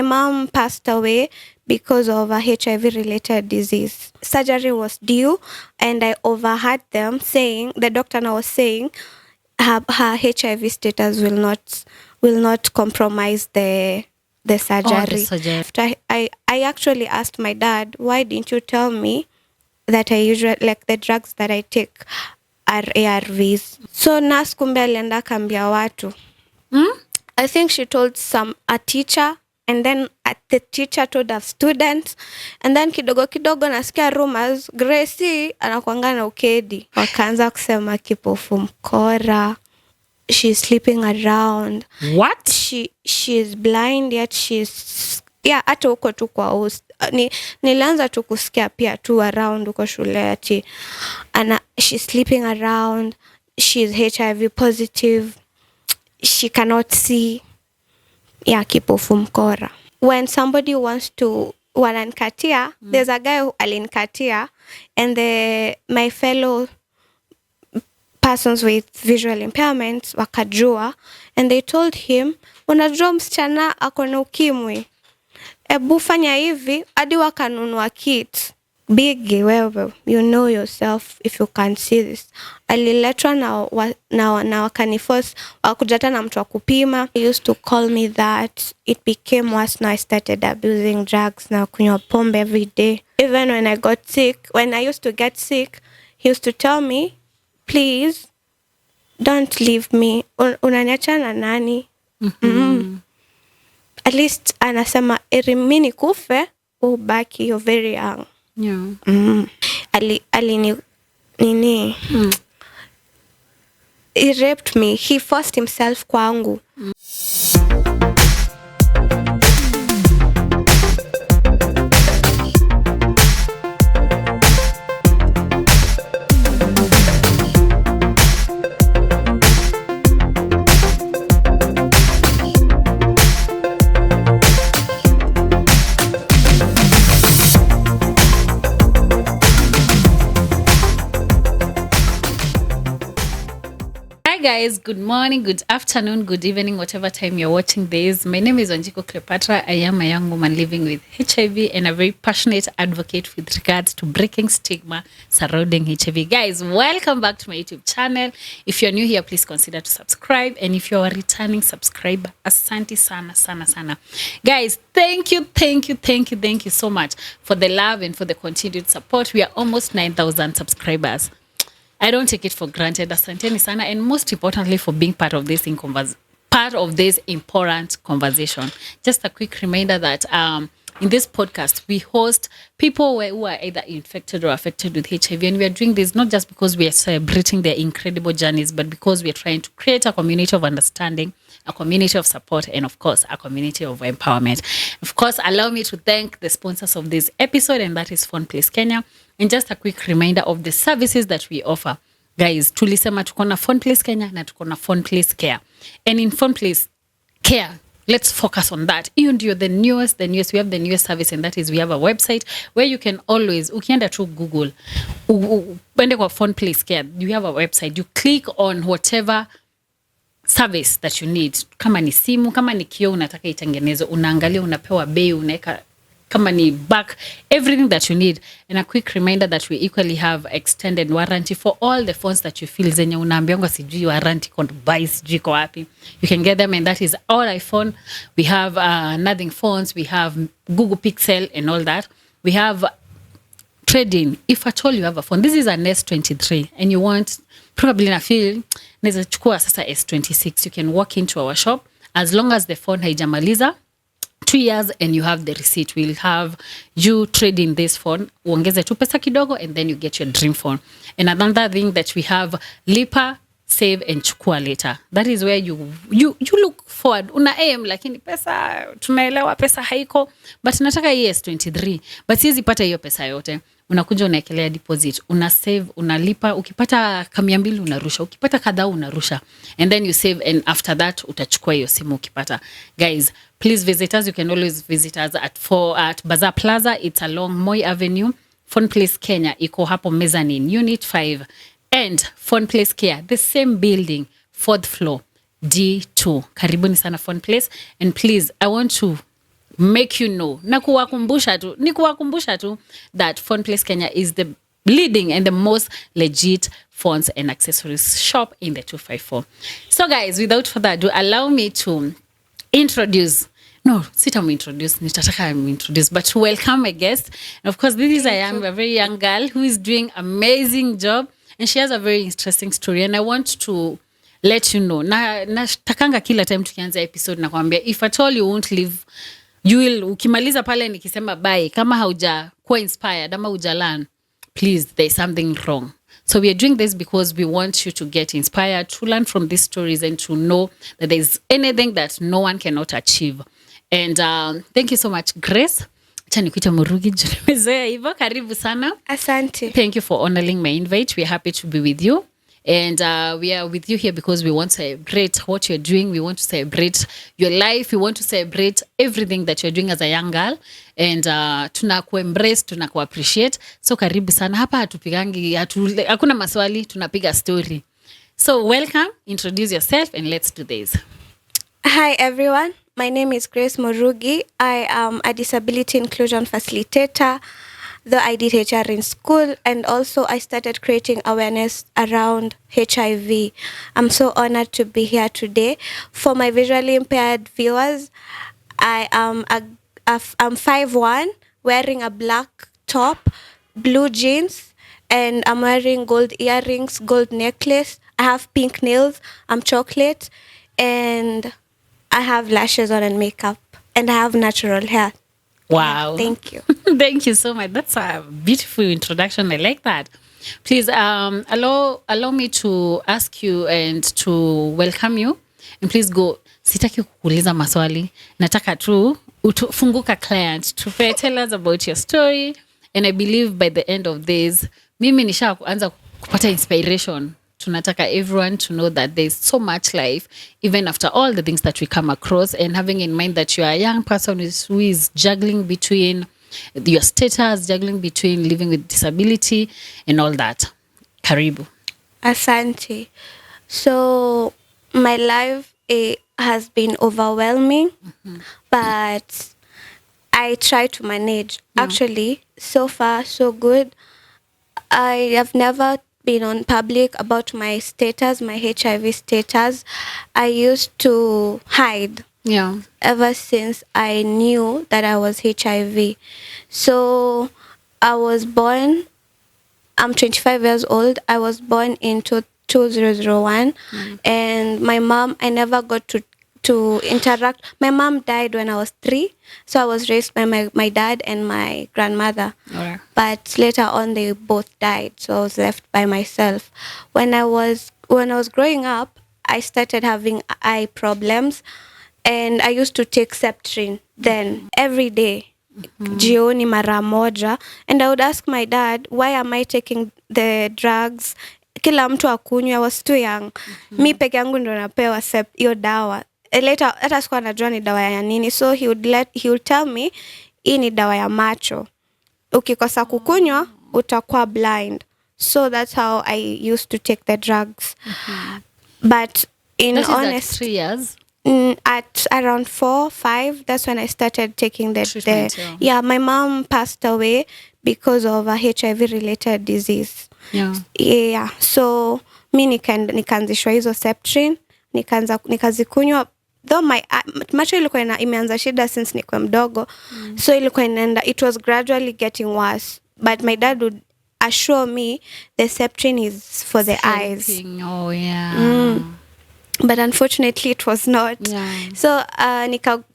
My mom passed away because of a HIV-related disease. Surgery was due, and I overheard them saying, the doctor now was saying, her HIV status will not compromise the surgery. Oh, the surgery. After I actually asked my dad, why didn't you tell me that I usually, like, the drugs that I take are ARVs? So nurse kumbe alienda kambia watu. I think she told a teacher, and then the teacher told her students, and then kidogo nasikia rumors Gracie anakuanga na ukedi. Wakaanza kusema kipofu, mkora, she's sleeping around. What? She's blind yet she's hata huko tu kwa host. Nilianza tu kusikia pia tu around huko shule ati she's sleeping around, she's HIV positive, she cannot see. Kipofu, mkora. When somebody wants to wananikatia, there's a guy who alinikatia, and my fellow persons with visual impairments wakajua, and they told him, unajua msichana ako na ukimwi, ebu fanya hivi, hadi wakanunua kit. Bigi wewe, you know yourself if you can't see this. Aliletwa na wakaniforce wakujata na mtu wa kupima. He used to call me that. It became worse. Now I started abusing drugs, na kunywa pombe every day. Even when I used to get sick, he used to tell me, please don't leave me. Unaniacha na nani? At least anasema mimi kufe ubaki, you're very young. Yeah. He raped me. He forced himself kwangu. Guys, good morning, good afternoon, good evening, whatever time you're watching this. My name is Wanjiku Cleopatra. I am a young woman living with HIV and a very passionate advocate with regards to breaking stigma surrounding HIV. Guys, welcome back to my YouTube channel. If you're new here, please consider to subscribe, and if you're a returning subscriber, asante sana sana sana. Guys, thank you so much for the love and for the continued support. We are almost 9,000 subscribers. I don't take it for granted. Asanteni sana, and most importantly for being part of this important conversation. Just a quick reminder that in this podcast we host people who are either infected or affected with HIV, and we are doing this not just because we are celebrating their incredible journeys, but because we are trying to create a community of understanding, a community of support, and of course a community of empowerment. Of course, allow me to thank the sponsors of this episode, and that is Phone Place Kenya. And just a quick reminder of the services that we offer. Guys, tulisema tuko na Phone Place Kenya na tuko na Phone Place Care. And in Phone Place Care, let's focus on that. Hiyo ndio the newest. We have the newest service, and that is we have a website where you can always, ukienda tu Google, uende kwa Phone Place Care, you have a website. You click on whatever service that you need. Kama ni simu, kama ni kioo unataka itengenezwe, unaangalia, unapewa bei, unaweka kama ni back, everything that you need. And a quick reminder that we equally have extended warranty for all the phones that you feel zenye unaambiwa sijui warranty kwa buy sijui kwa wapi. You can get them, and that is all iPhone. We have nothing phones, we have Google Pixel and all that. We have trading. If at all you have a phone, this is an S23 and you want, probably na feel neza chukua sasa S26, you can walk into our shop as long as the phone haijamaliza 2 years and you have the receipt. We'll have you trade in this phone, uongeze tu pesa kidogo, and then you get your dream phone. And another thing that we have, lipa, save and chukua later. That is where you look forward. Una aim lakini pesa tunaelewa pesa haiko, but nataka ES23, but siwezi pata hiyo pesa yote. Unakuja unaekelea deposit, una save, unalipa, ukipata 200 unarusha, ukipata kadhaa unarusha, and then you save, and after that utachukua hiyo simu ukipata. Guys, please visit us. You can always visit us at Bazaar Plaza. It's along Moi Avenue. Phone Place Kenya iko hapo Mezzanine Unit 5, and Phone Place Care, the same building, 4th floor, D2. Karibuni sana Phone Place. And please, I want to make you know. Na kuwakumbusha tu that Phone Place Kenya is the leading and the most legit phones and accessories shop in the 254. So guys, without further ado, allow me to introduce. No, introduce, but to welcome a guest. And of course, this is a very young girl who is doing amazing job, and she has a very interesting story. And I want to let you know. Na takanga kila time tukianza episode na kwambia, if at all you won't leave, you will, ukimaliza pale nikisema bye, kama hauja kuwa inspired ama hauja learn, please, there's something wrong. So we are doing this because we want you to get inspired, to learn from these stories, and to know that there's anything that no one cannot achieve. And thank you so much, Grace. Acha nikuite Murugi, nimezoea hivyo. Karibu sana. Asante. Thank you for honoring my invite. We're happy to be with you. And we are with you here because we want to celebrate what you're doing. We want to celebrate your life. We want to celebrate everything that you're doing as a young girl. And tunaku-embrace, tunaku-appreciate. So karibu sana. Hapa hatupigangi, hakuna maswali, tunapiga story. So welcome, introduce yourself, and let's do this. Hi everyone, my name is Grace Murugi. I am a disability inclusion facilitator, though I did HR in school, and also I started creating awareness around HIV. I'm so honored to be here today. For my visually impaired viewers, I am I'm 5'1", wearing a black top, blue jeans, and I'm wearing gold earrings, gold necklace. I have pink nails, I'm chocolate, and I have lashes on and makeup, and I have natural hair. Wow. Thank you. Thank you so much. That's a beautiful introduction. I like that. Please allow me to ask you and to welcome you. And please go. Sitaki kukuuliza maswali. Nataka tu funguka client to tell us about your story. And I believe by the end of this, mimi nishaanza kupata inspiration. Tunataka everyone to know that there's so much life, even after all the things that we come across, and having in mind that you are a young person who is juggling between your status, juggling between living with disability and all that. Karibu. Asante. So my life has been overwhelming, but I try to manage. Actually, so far, so good. I have never been on public about my status, my HIV status. I used to hide. Yeah. Ever since I knew that I was HIV. So I was born, I'm 25 years old. I was born in 2001. And my mom, I never got to interact. My mom died when I was 3. So I was raised by my dad and my grandmother. Okay. But later on, they both died. So I was left by myself. When I was growing up, I started having eye problems. And I used to take Septrin then every day. Jioni mara moja. And I would ask my dad, why am I taking the drugs? Kila mtu akunywa. I was too young. Mi peke yangu ndo napewa hiyo dawa. Later, hata sikuwa najua ni dawa ya nini. So he would tell me, hii ni dawa ya macho. Ukikosa kukunywa, utakuwa blind. So that's how I used to take the drugs. But in honest, 3 years. At around 4, 5, that's when I started taking the Treatment, yeah. My mom passed away because of a HIV-related disease. Yeah. So mi nikaanzishwa hizo Septrin, nikazikunywa. Though my macho ilikuwa imeanza shida since nikuwa mdogo. So ilikuwa inaenda, it was gradually getting worse. But my dad would assure me the Septrin is for the eyes. Oh yeah. But unfortunately it was not. Yeah. So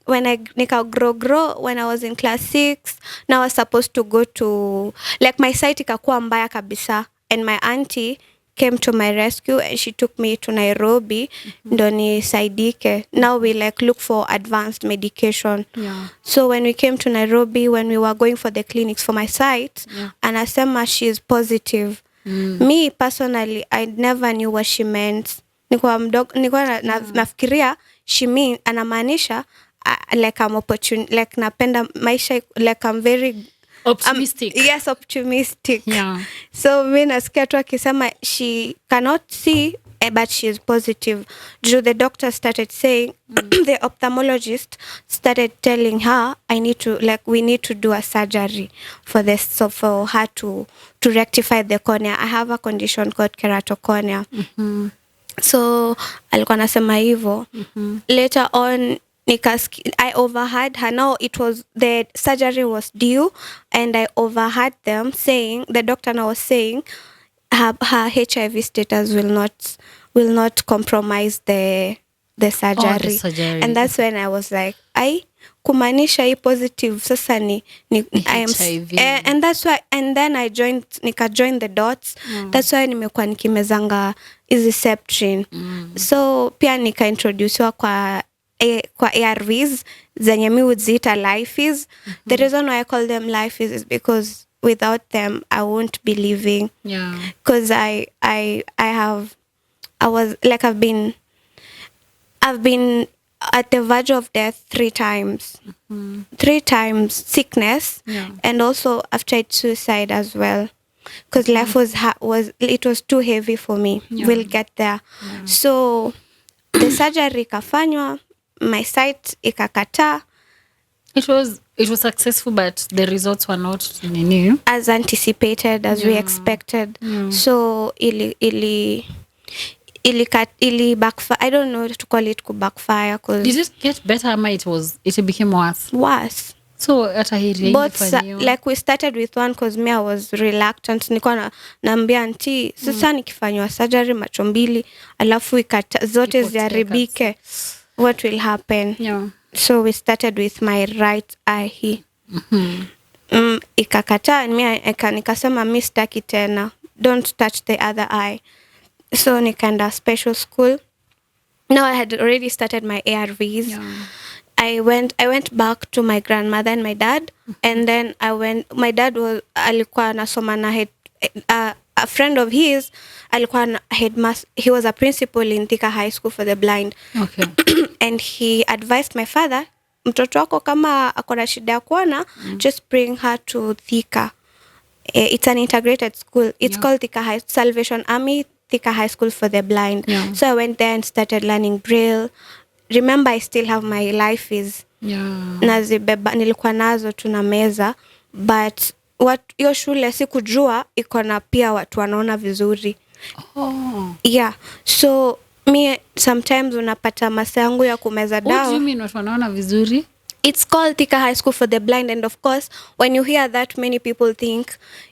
when I grow when I was in class 6, now I was supposed to go to, like, my sight ikakuwa mbaya kabisa, and my auntie came to my rescue and she took me to Nairobi ndo nisaidike. Now we look for advanced medication. Yeah. So when we came to Nairobi, when we were going for the clinics for my sight, anasema she is positive. Me personally, I never knew what she meant. Nikuwa nafikiria she mean anamaanisha like I'm like napenda maisha, like I'm very optimistic. Yes, optimistic. Yeah. So mimi nasikia tu akisema she cannot see but she's positive. The doctor started saying, the ophthalmologist started telling her, we need to do a surgery for this, so for her to rectify the cornea. I have a condition called keratocornea. So alikuwa nasema hivyo. Later on, I overheard her. Now it was, the surgery was due, and I overheard them saying, the doctor now was saying, her HIV status will not compromise the surgery. Oh, the surgery. And that's when I was like, kumaanisha hii positive sasa ni I am HIV. And that's why, and then I joined the dots. That's why nimekuwa nikimezanga hizi Septrin. So pia introducewa kwa ARVs zenye mi would life. The reason why I call them life is because without them I won't be living. Because I've been at the verge of death 3 times. 3 times sickness, and also I've tried suicide as well, because life was too heavy for me. We'll get there. So the surgery ikafanywa, my sight ikakataa. It was successful, but the results were not new as anticipated, as we expected. So ili backfire. I don't know to call it backfire, cause did it get better ama it became worse? So hata hii both like we started with one, cause me I was reluctant. Nilikuwa naambia auntie, sasa nikifanywa surgery macho mbili alafu zote ziharibike, what will happen? So we started with my right eye. Ikakataa, nikasema mi sitaki tena, don't touch the other eye. So nikaenda special school. Now I had already started my ARVs. I went back to my grandmother and my dad, and then my dad alikuwa anasoma na a friend of his alikuwa he was a principal in Thika High School for the Blind. And he advised my father, mtoto wako kama akona shida ya kuona, just bring her to Thika. It's an integrated school. It's called Thika Salvation Army Thika High School for the Blind. So I went there and started learning Braille. Remember, I still have my life is nazibeba, nilikuwa nazo tuna meza, but hiyo shule sikujua iko na pia watu wanaona vizuri. So me sometimes unapata masaa yangu ya kumeza dawa. What do you mean watu wanaona vizuri? It's called Thika High School for the Blind, and of course when you hear that, many people think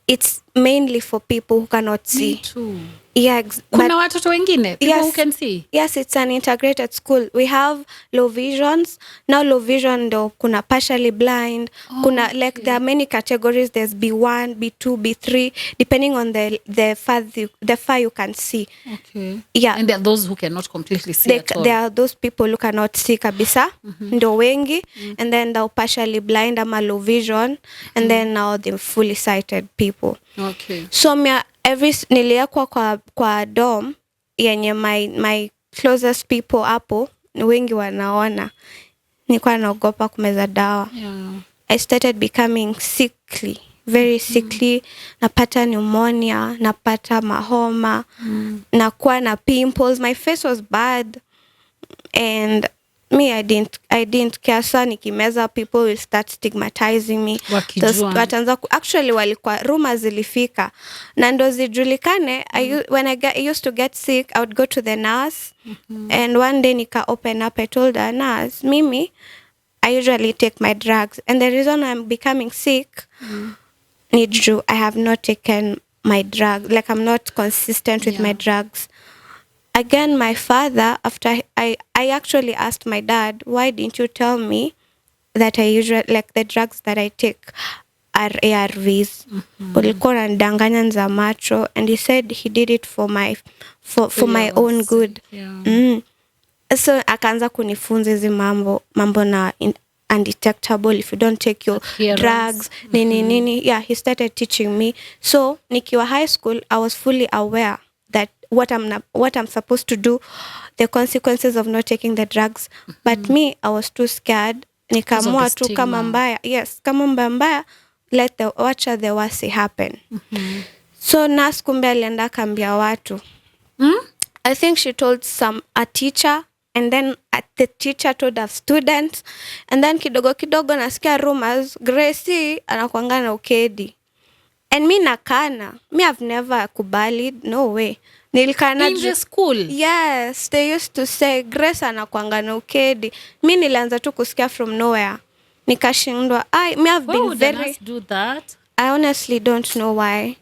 it's mainly for people who cannot see. Me too. Kuna watoto wengine, people who can see. Yes, it's an integrated school. We have low visions. Now low vision ndo kuna partially blind. Kuna there are many categories. There's B1, B2, B3, depending on the far you can see. And there are those who cannot completely see at all. There are those people who cannot see kabisa. Ndo wengi. And then the partially blind ama low vision. And then now the fully sighted people. So niliakwa kwa dorm yenye my closest people hapo wengi wanaona. Nilikuwa naogopa kumeza dawa. I started becoming sickly, very sickly. Napata pneumonia, napata mahoma, nakuwa na pimples. My face was bad, and me I didn't care. So nikimeza, people will start stigmatizing me. Watanza actually walikuwa rumors zilifika na ndo zijulikane. When I used to get sick, I would go to the nurse, and one day nika open up, I told the nurse, Mimi, I usually take my drugs, and the reason I'm becoming sick I have not taken my drugs, like I'm not consistent with my drugs. Again, my father, after I actually asked my dad, why didn't you tell me that I usually, like the drugs that I take are ARVs? Ulikuwa unanidanganya za macho. And he said he did it for my own good. So akaanza kunifunza hizi mambo na undetectable if you don't take your drugs, nini. He started teaching me. So nikiwa high school, I was fully aware that what I'm supposed to do, the consequences of not taking the drugs. But me, I was too scared. Nikamua tu kama mbaya. Yes, kama mbaya, wacha the worst happen. So nurse kumbe alienda kambia watu. I think she told a teacher, and then the teacher told a student, and then kidogo kidogo nasikia rumors Gracie anakuanga na ukedi. And mi nakana. Me I've never kubali, no way. Nilikana in the school. Yes, they used to say Grace anakuanga na ukedi. Mi nilianza tu kusikia from nowhere. Nikashindwa. Me have Why been would very us do that? I honestly don't know why.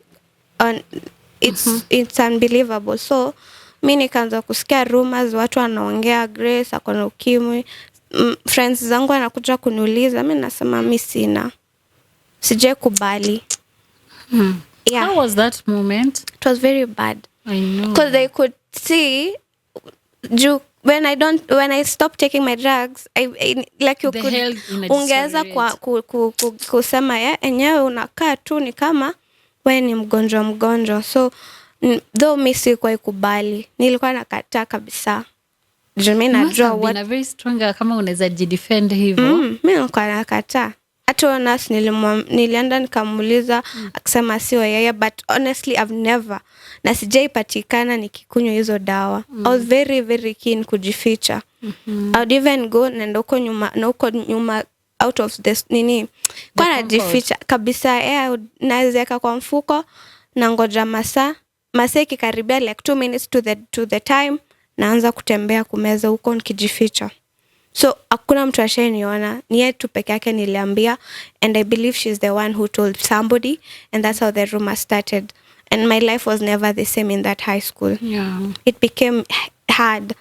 It's unbelievable. So mi nikaanza kusikia rumors, watu wanaongea Grace ako na ukimwi. Friends zangu wanakuja kuniuliza, mi nasema mi sina. Sije kubali. Yeah. How was that moment? It was very bad. I know. Because they could see when I stopped taking my drugs, like you They could held in a ungeza kusema enyewe unakaa tu ni kama we ni mgonjwa. So though mi sikuwa ikubali, nilikuwa nakataa kabisa. Jumi najua what been very strong kama unaweza jidefend hivyo. Mimi nilikuwa nakataa. Hata nurse nilienda nikamuuliza akisema sio yeye, but honestly I've never na sijaipatikana nikikunywa hizo dawa. I was very very keen kujificha. I would even go na huko nyuma out of this nini kwa najificha kabisa. Naziweka kwa mfuko na ngoja masaa ikikaribia like 2 minutes to the time naanza kutembea kumeza huko nikijificha. So hakuna mtu ashaniona, ni yeye tu peke yake niliambia, and I believe she's the one who told somebody, and that's how the rumor started. And my life was never the same in that high school. Yeah. It became hard.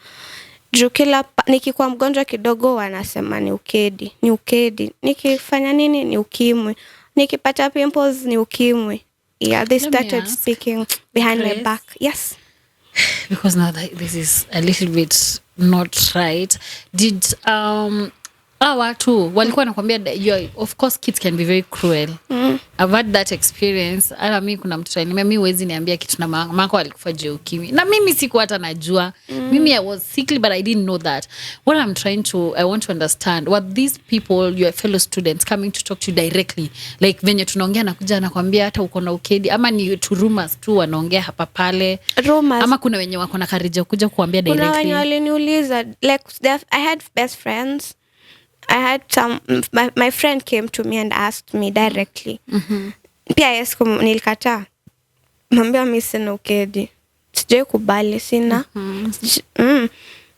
Jukila nikikuwa mgonjwa kidogo wanasema ni ukedi. Nikifanya nini ni ukimwi. Nikipata pimples ni ukimwi. Yeah, they started speaking behind my back. Yes. Because now that this is a little bit not right. Did watu walikuwa nakwambia, of course kids can be very cruel. I've had that experience. Hata mimi kuna mtu alinambia mimi huwezi niambia kitu na mamako alikufa juu ukimwi. Na mimi sikuwa hata najua. Mimi I was sickly but I didn't know that. What I want to understand what these people, your fellow students, coming to talk to you directly. Like venye tunaongea nakuja nakwambia hata uko na ukedi ama ni tu rumors tu wanaongea hapa pale. Rumors. Ama kuna wenye wako na courage kuja kuambia directly. Kuna wenye waliniuliza like I had best friends. I had my friend came to me and asked me directly. Pia yes nilikataa. Mwambia mimi sina ukedi. Sije kubali sina.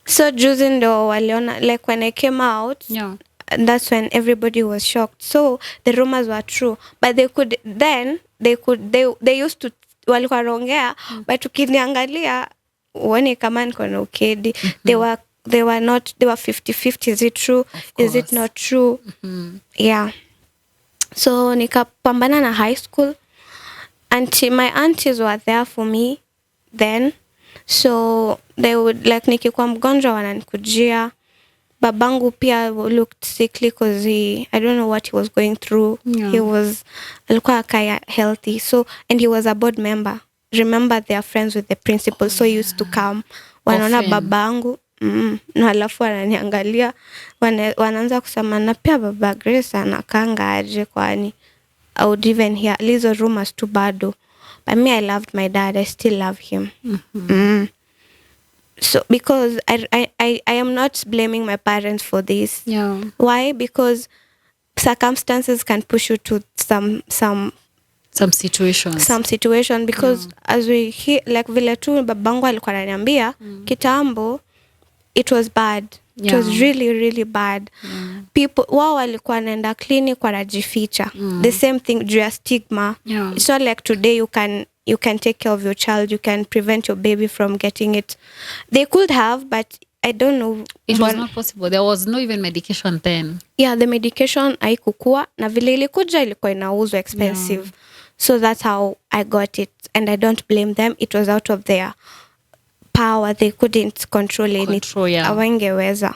So juzi ndo waliona like when I came out. Yeah. That's when everybody was shocked. So the rumors were true, but they used to walikuwa wanaongea, but ukiniangalia uone kama niko na ukedi. They were 50-50. Is it true? Is it not true? Yeah. So nikapambana na high school. My aunties were there for me then. So they would like nikikuwa mgonjwa wananikujia. Babangu pia looked sickly because I don't know what he was going through. Yeah. Alikuwa kaya healthy. So, and he was a board member. Remember, they are friends with the principal. So he used to come. Wanaona babangu. Na alafu wananiangalia wanaanza kusema na pia baba Grace anakanga aje kwani. I would even hear lizo rumors too bado. But me, I loved my dad. I still love him. So because I am not blaming my parents for this. Yeah. Why? Because circumstances can push you to some situations. Some situation because as we hear like vile tu babangu alikuwa ananiambia kitambo it was bad. It was really really bad. People wao walikuwa naenda clinic wanajificha. The same thing due to stigma. It's not like today you can take care of your child, you can prevent your baby from getting it. They could have, but I don't know. It was not possible. There was no even medication then. Yeah, the medication haikukua na vile ilikuja ilikuwa inauzwa expensive. So that's how I got it, and I don't blame them. It was out of their power. They couldn't control it. Hawangeweza.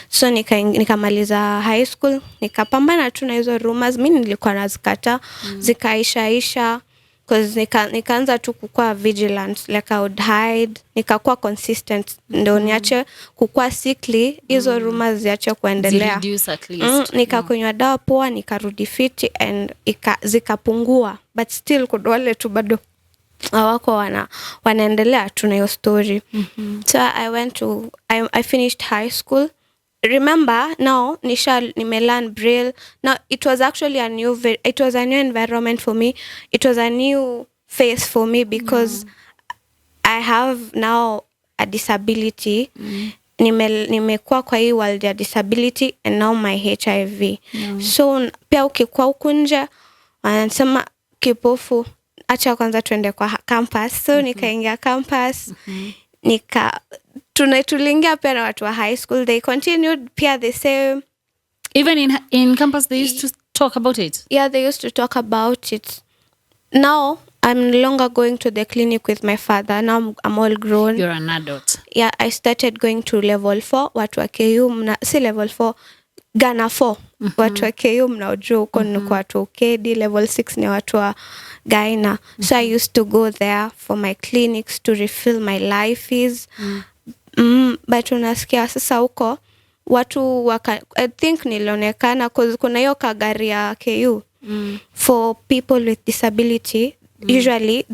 So nikamaliza high school, nikapambana tu na hizo rumors. Mimi nilikuwa nazikata, zikaisha because nikaanza tu kukua vigilant, like I would hide, nikakuwa consistent ndio niache kukua sickly, hizo rumors ziache kuendelea. Reduce at least. Nikakunywa dawa poa, nikarudi fit and zikapungua, but still kudwale tu bado Hawako wanaendelea tu na hiyo story. So I finished high school. Remember now nimelearn braille. Now it was actually a new environment for me. It was a new phase for me because I have now a disability. Nimekuwa kwa hii world ya disability and now my HIV. So pia ukikuwa huku nje wanasema kipofu, acha kwanza tuende kwa campus. So nikaingia campus. Tuliingia pia na watu wa high school. They continued pia the same. Even in campus they used to talk about it? Yeah, they used to talk about it. Now I'm no longer going to the clinic with my father. Now I'm all grown. You're an adult. Yeah, I started going to level 4. Watu wa KU si level 4, Ghana 4. Watu wa KU mnaojua huko ni kwa watu ukedi. Level 6 ni watu wa Ghana. So I used to go there for my clinics to refill my life is. But unasikia sasa huko watu I think nilionekana cause kuna hiyo kagari ya KU for people with disability. Usually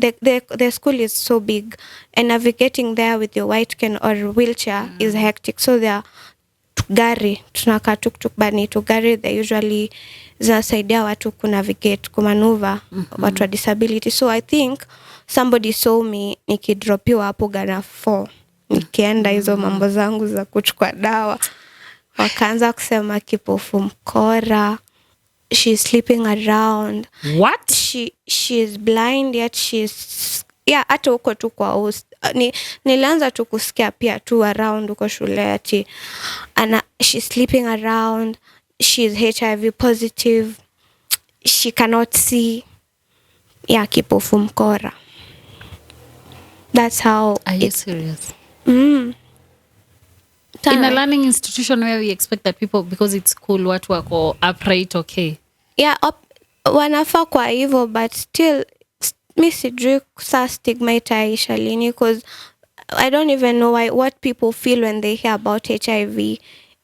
the school is so big and navigating there with your white cane or wheelchair is hectic. So there gari tunakaa tuk bani to gari they usually zinasaidia watu kunavigate kumanuva watu wa disability. So I think somebody saw me nikidropiwa hapo Ghana 4 nikienda hizo mambo zangu za kuchukua dawa. Wakaanza kusema kipofu, mkora, she's sleeping around. What? She's blind yet hata huko tu kwa host. Nilianza tu kusikia pia tu around huko shule ati she's sleeping around, she's HIV positive, she cannot see. Kipofu, mkora. That's how. Are you serious? In a learning institution where we expect that people, because it's cool, watu wako upright, okay? Wanafaa kwa hivyo, but still mi sijui saa stigma itaisha lini, because I don't even know what people feel when they hear about HIV.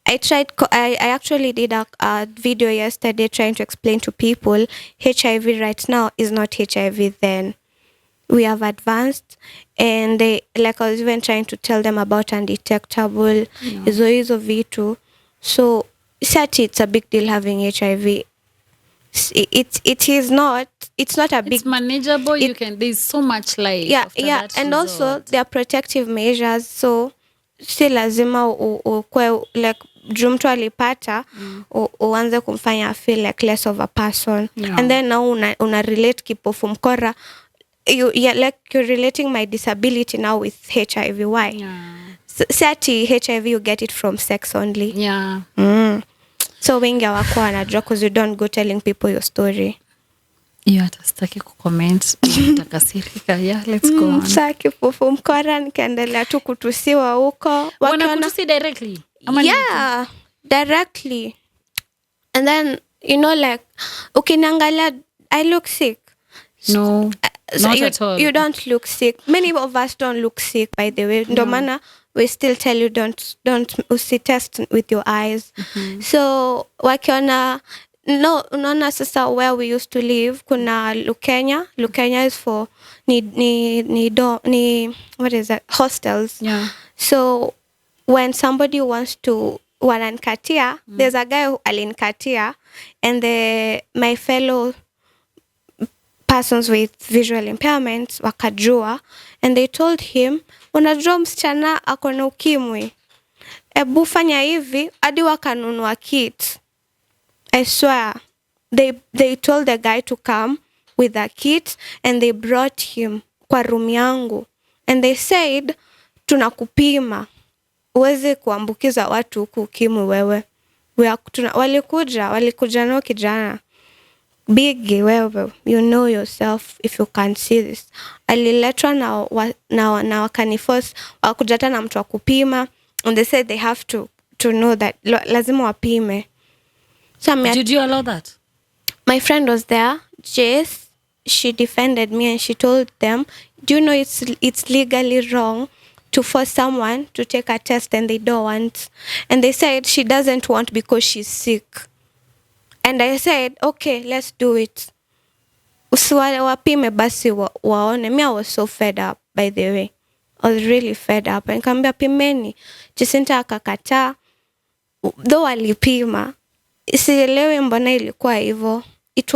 I actually did a video yesterday trying to explain to people HIV right now is not HIV then. We have advanced, and I was even trying to tell them about undetectable, hizo vitu. So it's a big deal having HIV. It's not a big. It's manageable. There's so much life. Yeah, and also there are protective measures. So si lazima ukwe like mtu alipata uanze kumfanya feel like less of a person. And then now una relate kipofu, mkora. You're relating my disability now with HIV. Why? Sati HIV you get it from sex only. So wengi wako wanajua because you don't go telling people your story. Hata sitaki kucomment. Nitakasirika. Let's go on. Sasa kipofu, mkora nikaendelea tu kutusiwa huko. Wanakutusi directly? Directly. And then like ukiniangalia I look sick. No. Not at all. You don't look sick. Many of us don't look sick, by the way. Ndio maana we still tell you don't test with your eyes. So wakiona unaona sasa where we used to live kuna Lukenya. Lukenya is for what is that? Hostels. So when somebody wants to wanankatia, there's a guy who alinkatia, and my fellow persons with visual impairments wakajua, and they told him, unajua msichana ako na ukimwi, ebu fanya hivi, hadi wakanunua kit. I swear they told the guy to come with a kit, and they brought him kwa room yangu, and they said tunakupima uweze kuambukiza watu huku ukimwi wewe. Walikuja nao kijana big wewe, you know yourself if you can't see this. Aliletwa na wakaniforce wakujata na mtu wa kupima, and they said they have to know that lazima wapime. So did you allow that? My friend was there, Jess. She defended me and she told them, do you know it's legally wrong to force someone to take a test and they don't want? And they said she doesn't want because she's sick. And I said, okay, let's do it. usiwale wapime basi waone. Me, I was so fed up, by the way. I was really fed up. Nikamwambia pimeni. Jacinta akakataa. Though walipima, sielewi mbona ilikuwa hivyo. It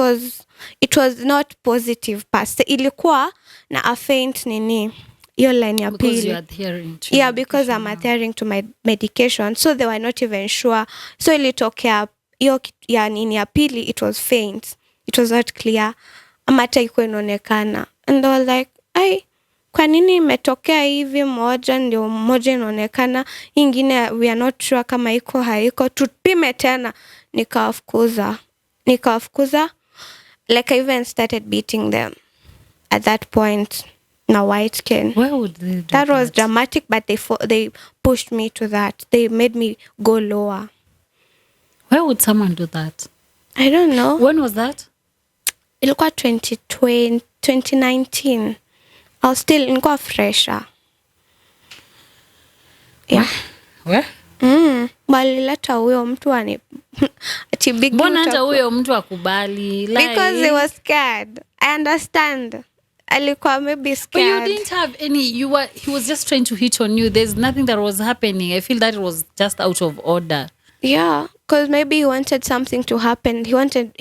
was not positive past. Ilikuwa na a faint nini. Hiyo line ya pili. Because you are adhering to yeah, because I'm adhering to my medication. So they were not even sure. So ilitokea hiyo ya nini ya pili, it was faint. It was not clear. Ama hata iko inaonekana. And I was like, kwa nini imetokea hivi moja ndio moja inaonekana, ingine we are not sure kama iko haiko, tupime tena. Nikawafukuza. Like I even started beating them at that point. Na white cane. Where would they do that? Was dramatic, but they pushed me to that. They made me go lower. Where would someone do that? I don't know. When was that? Ilikuwa 2019. I was still nilikuwa fresher. Yeah. Where? Balileta huyo mtu ati big. Mbona hata huyo mtu akubali? Because he was scared. I understand. Alikuwa maybe scared. But you didn't have any, he was just trying to hit on you. There's nothing that was happening. I feel that it was just out of order. Yeah, because maybe he wanted something to happen. He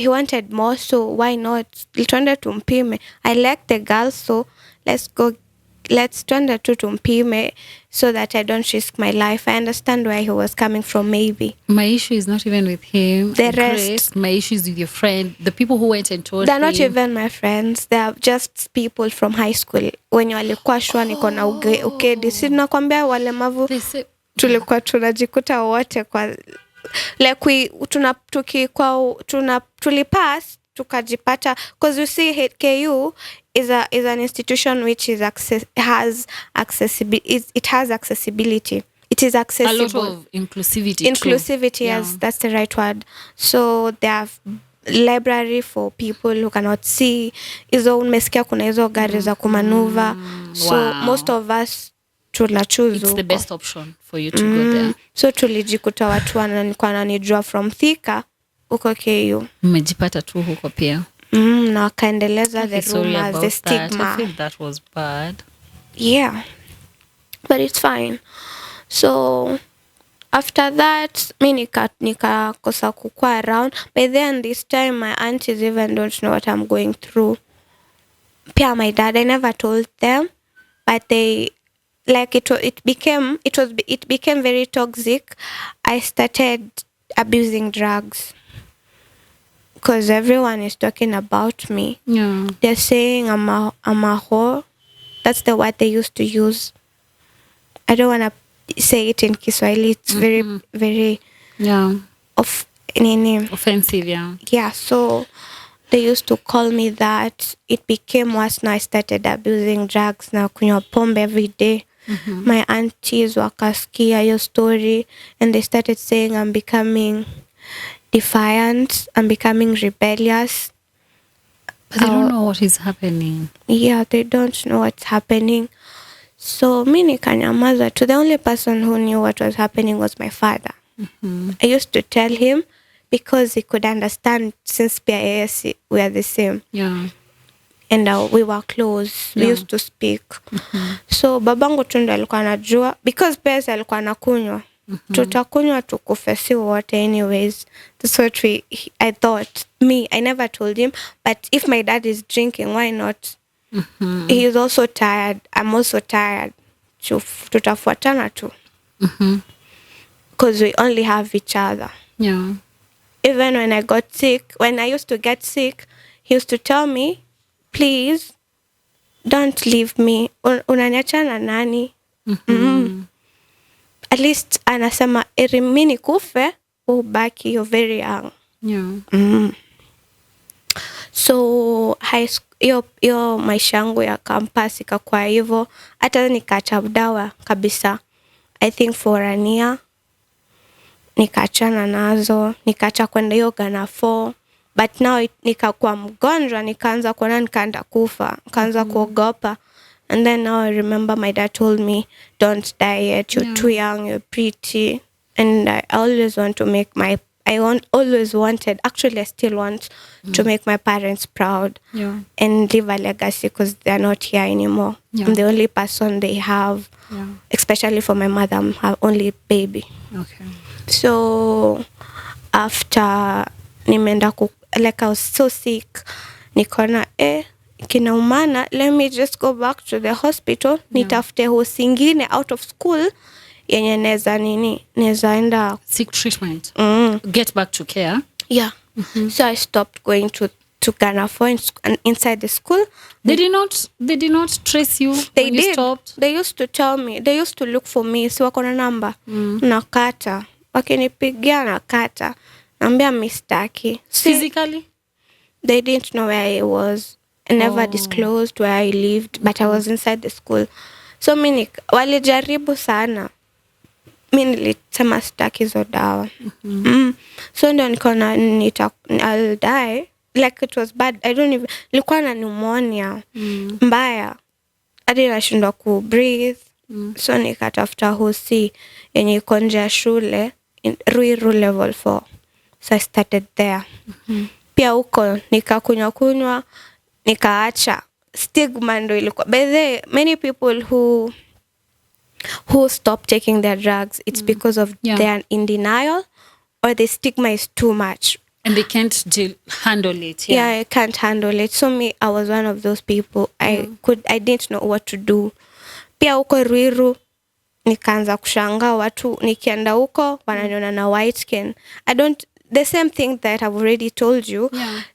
wanted more, so why not? Twende tumpime. I like the girl, so let's twende tu tumpime so that I don't risk my life. I understand where he was coming from, maybe. My issue is not even with him. The Grace, rest. my issue is with your friend. The people who went and told They're him. not even my friends. They're just people from high school. When walikuwa shua niko na ukedi. Si nakwambia walemavu tulikuwa tunajikuta wote kwa like tulipass tukajipata, because you see KU is an institution which has accessibility. It is accessible. A lot of inclusivity. Inclusivity, yes, that's the right word. So they have library for people who cannot see. Hizo umesikia kuna hizo gari za kumanuva. So most of us tunachoose. It's the best option for you to go there. So tulijikuta watu wananijua from Thika uko KU. Mmejipata tu huko pia. Na wakaendeleza the rumors, the stigma. I feel that was bad. Yeah. But it's fine. So after that, mi nikakosa kukua around. By then, this time, my aunties even don't know what I'm going through. Pia my dad, I never told them, but they like it became very toxic. I started abusing drugs because everyone is talking about me. Yeah. They're saying I'm a whore. That's the word they used to use. I don't want to say it in Kiswahili. It's very, very offensive. Yeah. Yeah. So they used to call me that. It became worse. Now I started abusing drugs. Now kunywa pombe every day. My aunties wakasikia your story, and they started saying I'm becoming defiant. I'm becoming rebellious. But they don't know what is happening. Yeah, they don't know what's happening. So mi nikanyamaza tu. The only person who knew what was happening was my father. I used to tell him because he could understand, since PIS we are the same. Yeah. And we were close. We used to speak. So babangu tu ndo alikuwa anajua, because pesa alikuwa anakunywa. Tutakunywa tukufe si wote anyways. That's what I thought. Me, I never told him. But if my dad is drinking, why not? He is also tired. I'm also tired. Tutafuatana tu. Because we only have each other. Yeah. Even when I used to get sick, he used to tell me, please, don't leave me. Unaniacha na nani? At least anasema mimi nikufe ubaki, you're very young. Yeah. So hiyo maisha yangu ya campus ikakuwa hivyo, hata nikaacha dawa kabisa. I think for a year nikaachana nazo, nikaacha kwenda yoga na 4. But now nikakuwa mgonjwa, nikaanza kuona nikaanza kufa, nikaanza kuogopa. And then now I remember my dad told me, don't die yet, you're too young, you're pretty. And I always want to make always wanted. Actually, I still want to make my parents proud Yeah. and leave a legacy because they're not here anymore. Yeah. I'm the only person they have, Yeah. especially for my mother. I'm her only baby. Okay. So after nimeenda like I was so sick, nikaona kinaumana, let me just go back to the hospital, nitafute hosi ingine out of school yenye neza enda Seek treatment. Get back to care. yeah. So I stopped going to Ghana for inside the school. They did not trace you when you stopped. They used to tell me, they used to look for me, si wako na namba nakata, wakinipigia nakata, naambia mistaki. Physically? They didn't know where I was. I never disclosed where I lived, but I was inside the school. So walijaribu sana. Mi nilisema sitaki hizo dawa. So ndio nikaona I'll die. Like it was bad. Nilikuwa na pneumonia mbaya. Hadi nashindwa ku breathe. So nikatafuta hosi yenye iko nje ya shule in Ruiru level 4. So I started there. Pia huko nikakunywa nikaacha. Stigma ndo ilikuwa. By the way, many people who stop taking their drugs, it's because of they are in denial or the stigma is too much. And they can't handle it. Yeah, I can't handle it. So I was one of those people. I didn't know what to do. Pia huko Ruiru, nikaanza kushangaa watu, nikienda huko, wananiona na white skin. The same thing that I've already told you,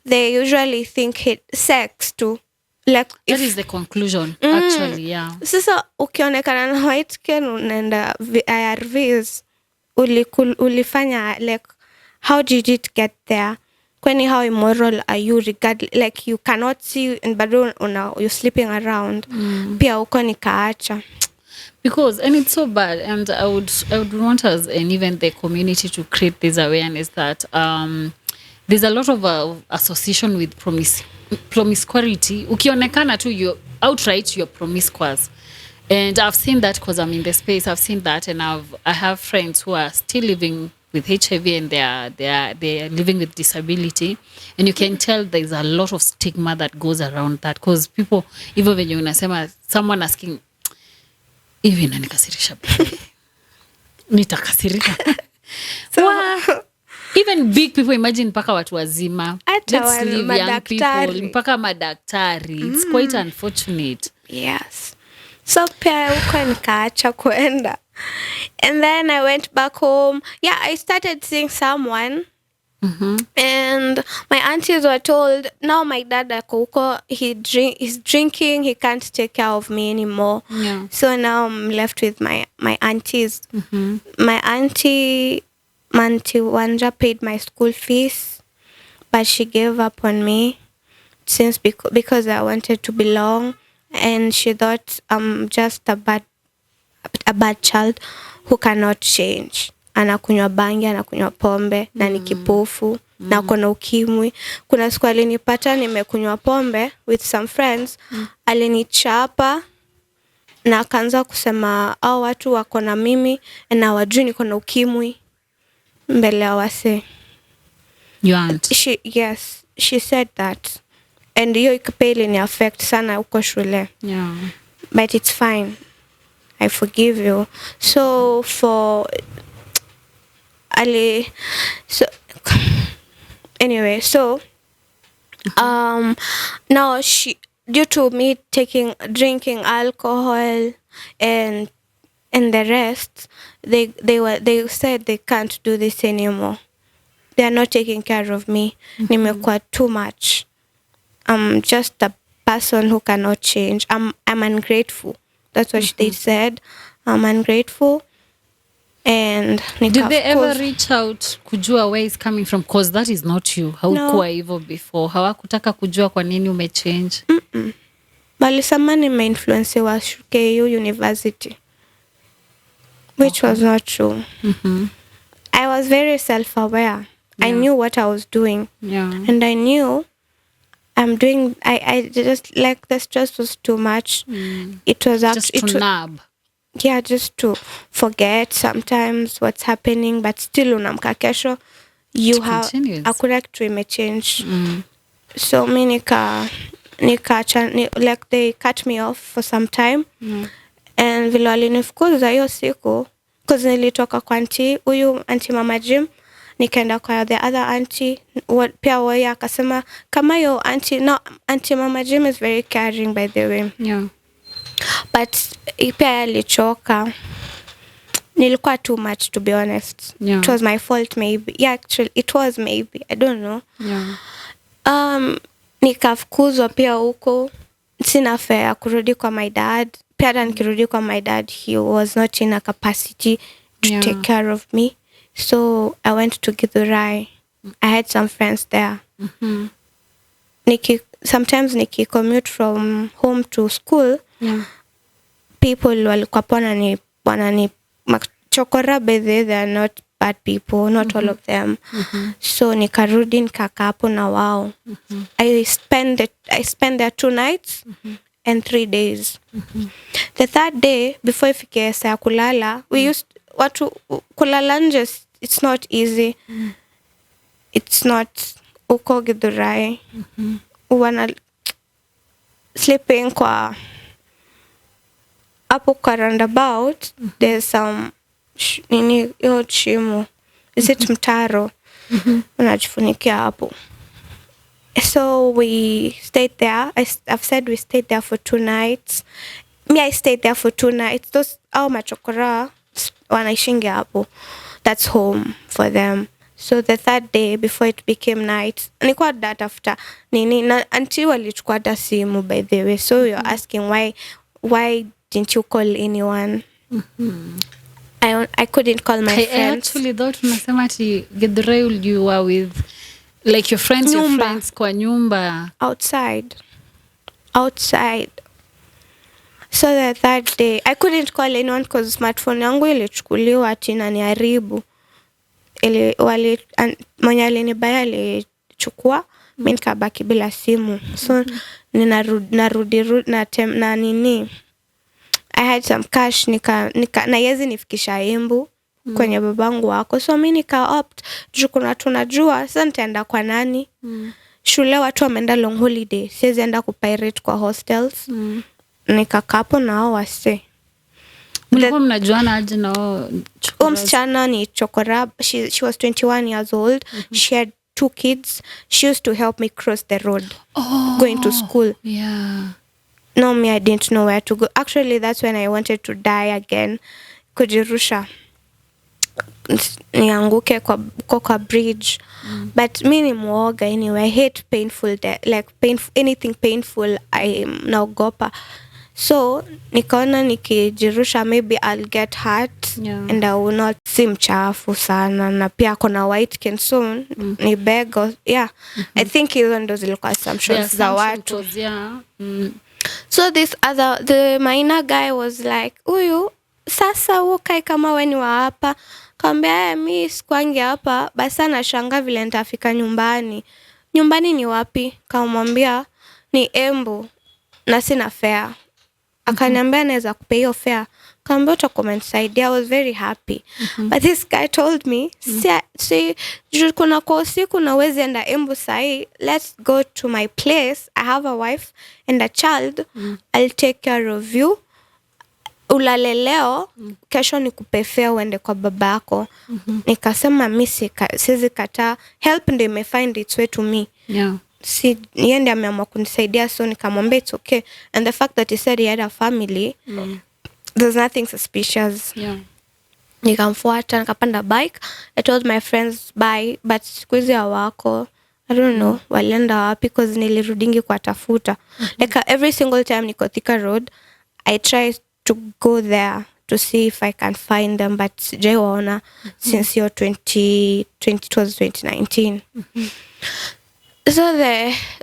they usually think sex too. Like that is the conclusion, actually, yeah. Sasa ukionekana na white skin unaenda ARVs, ulifanya, like, how did it get there? Kwani how immoral are you like you cannot see and bado you're sleeping around. Pia uko nikaacha. Because, and it's so bad, and I would want us and even the community to create this awareness that there's a lot of association with promiscuity. Ukionekana tu you're outright, you're promiscuous. And I've seen that because I'm in the space. I've seen that, and I have friends who are still living with HIV and they are living with disability, and you can tell there's a lot of stigma that goes around that, because people, even when you unasema, someone asking, hivi nanikasirisha nitakasirika. So even big people, imagine mpaka watu wazima, let's leave young people, mpaka madaktari. It's quite unfortunate. Yes. So pia huko nikaacha kuenda. And then I went back home. Yeah, I started seeing someone. And my aunties were told, now my dad he's drinking, he can't take care of me anymore. Yeah. So now I'm left with my aunties. My auntie Wanja paid my school fees, but she gave up on me since because I wanted to belong, and she thought I'm just a bad child who cannot change. Anakunywa bangi, anakunywa pombe, na ni kipofu, na kuna ukimwi. Kuna siku alinipata nimekunywa pombe with some friends, alinichapa na akaanza kusema watu wako na mimi na hawajui niko na ukimwi mbele ya wase. You aren't? She said that. And hiyo ikapeli ni affect sana uko shule. Yeah. But it's fine. I forgive you. So anyway, so now due to me drinking alcohol and the rest, they said they can't do this anymore. They are not taking care of me. Nimekuwa too much. I'm just a person who cannot change. I'm ungrateful. That's what they said. I'm ungrateful. And did they ever reach out kujua where it's coming from? Because that is not you. Haukuwa hivyo before. Hawakutaka kujua kwa nini umechange? Walisema nimeinfluence wa KU University, which was not true. I was very self-aware. I knew what I was doing. Yeah. And I knew I just, like, the stress was too much. It was just to nab. Yeah, just to forget sometimes what's happening, but still unamka kesho you It have continues. hakuna kitu imechange. So mi like they cut me off for some time. And vile walinifukuza hiyo siku cause nilitoka kwa huyu auntie Mama Jim, nikaenda kwa the other auntie pia wao akasema kama yo auntie, no, auntie Mama Jim is very caring by the way. But pia alichoka. Nilikuwa too much, to be honest. It was my fault maybe. Yeah, actually it was maybe. I don't know. Nikafukuzwa pia huko. Sina fare kurudi kwa my dad. Pia hata nikirudi kwa my dad, he was not in a capacity to take care of me. So I went to Githurai. I had some friends there. Sometimes commute from home to school. People walikuwa wanani chokora, but they are not bad people, not all of them. So nikarudi nikakaa hapo na wao. I spent there 2 nights and 3 days. The third day, before ifike saa ya kulala, we used kulala nje, it's not easy. It's not uko Githurai. Wana sleeping kwa hapo kwa roundabout. There's some hiyo chimo, is it mtaro? Unajifunikia hapo. So we stayed there. I've said we stayed there for 2 nights. I stayed there for 2 nights. Those machokora wanaishingi hapo. That's home for them. So the third day, before it became night, nilikuwa that after na until walichukua hata simu, by the way. So you're asking why didn't you call anyone? I couldn't call my friends. I actually thought unasema ati Githurai you were with like your friends kwa nyumba. Outside. So the third day, I couldn't call anyone because smartphone yangu ilichukuliwa ati na niharibu. Mwenye alinibaya alichukua, mimi nikabaki bila simu. So narudi na nini. I had some cash na yezi nifikisha Embu kwenye babangu wako. So mimi opt juu kuna tunajua sasa nitaenda kwa nani. Shule watu wameenda long holiday, siwezi enda kupirate kwa hostels. Nikakaa hapo na hao wase. Mlikuwa mnajuana aje na hao chokora? Msichana ni chokora. She was 21 years old. She had 2 kids. She used to help me cross the road going to school. No, I didn't know where to go. Actually, that's when I wanted to die again. Kujirusha. Nianguke kwa bridge. But mimi ni mwoga anyway. I hate painful anything painful, I naogopa. So nikaona nikijirusha maybe I'll get hurt and I will not see mchafu sana, na pia kona white can soon ni beg. I think hizo ndo zilikuwa assumptions za watu. So the minor guy was like, huyu sasa ukai kama weni wa hapa. Kaambia mimi sikwangi hapa, basi anashangaa vile nitafika nyumbani. Nyumbani ni wapi? Kamwambia ni Embu na sina fare. Akaniambia naweza kupa hiyo fare. Kaambia utakomenisaidia. I was very happy. But this guy told me, see kuna kwa usiku na uwezi enda Embu sahi. Let's go to my place. I have a wife and a child. I'll take care of you. Ulale leo, kesho nikupe fare uende kwa babako. Nikasema mimi siwezi kataa. Help ndio imefind its way to me. Yeye ndiye ameamua kunisaidia, so nikamwambia it's okay. And the fact that he said he had a family, there's nothing suspicious. Nikamfuata, nikapanda bike. I told my friends bye, but siku hizi hawako. I don't know walienda wapi because nilirudingi kwa tafuta. Like every single time niko Thika Road, I try to go there to see if I can find them, but sijawaona since your 2019. So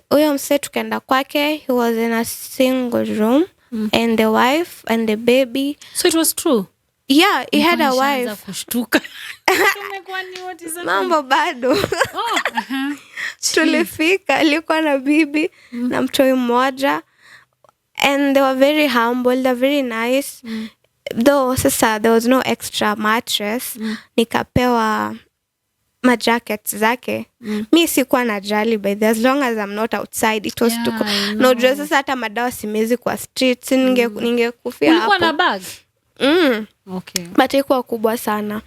huyo mse tukaenda kwake. He was in a single room and the wife and the baby. So it was true? Yeah, he had a wife. Kushtuka. Mambo bado. Tulifika, alikuwa na bibi na mtoi mmoja. And they were very humble, they're very nice. Though sasa there was no extra mattress. Nikapewa majackets zake. Mi sikuwa najali by the, as long as I'm not outside it was to no dress. Sasa hata madawa simezi kwa streets, ningekufia hapo. Ulikuwa na bag? Okay. But ikuwa kubwa sana.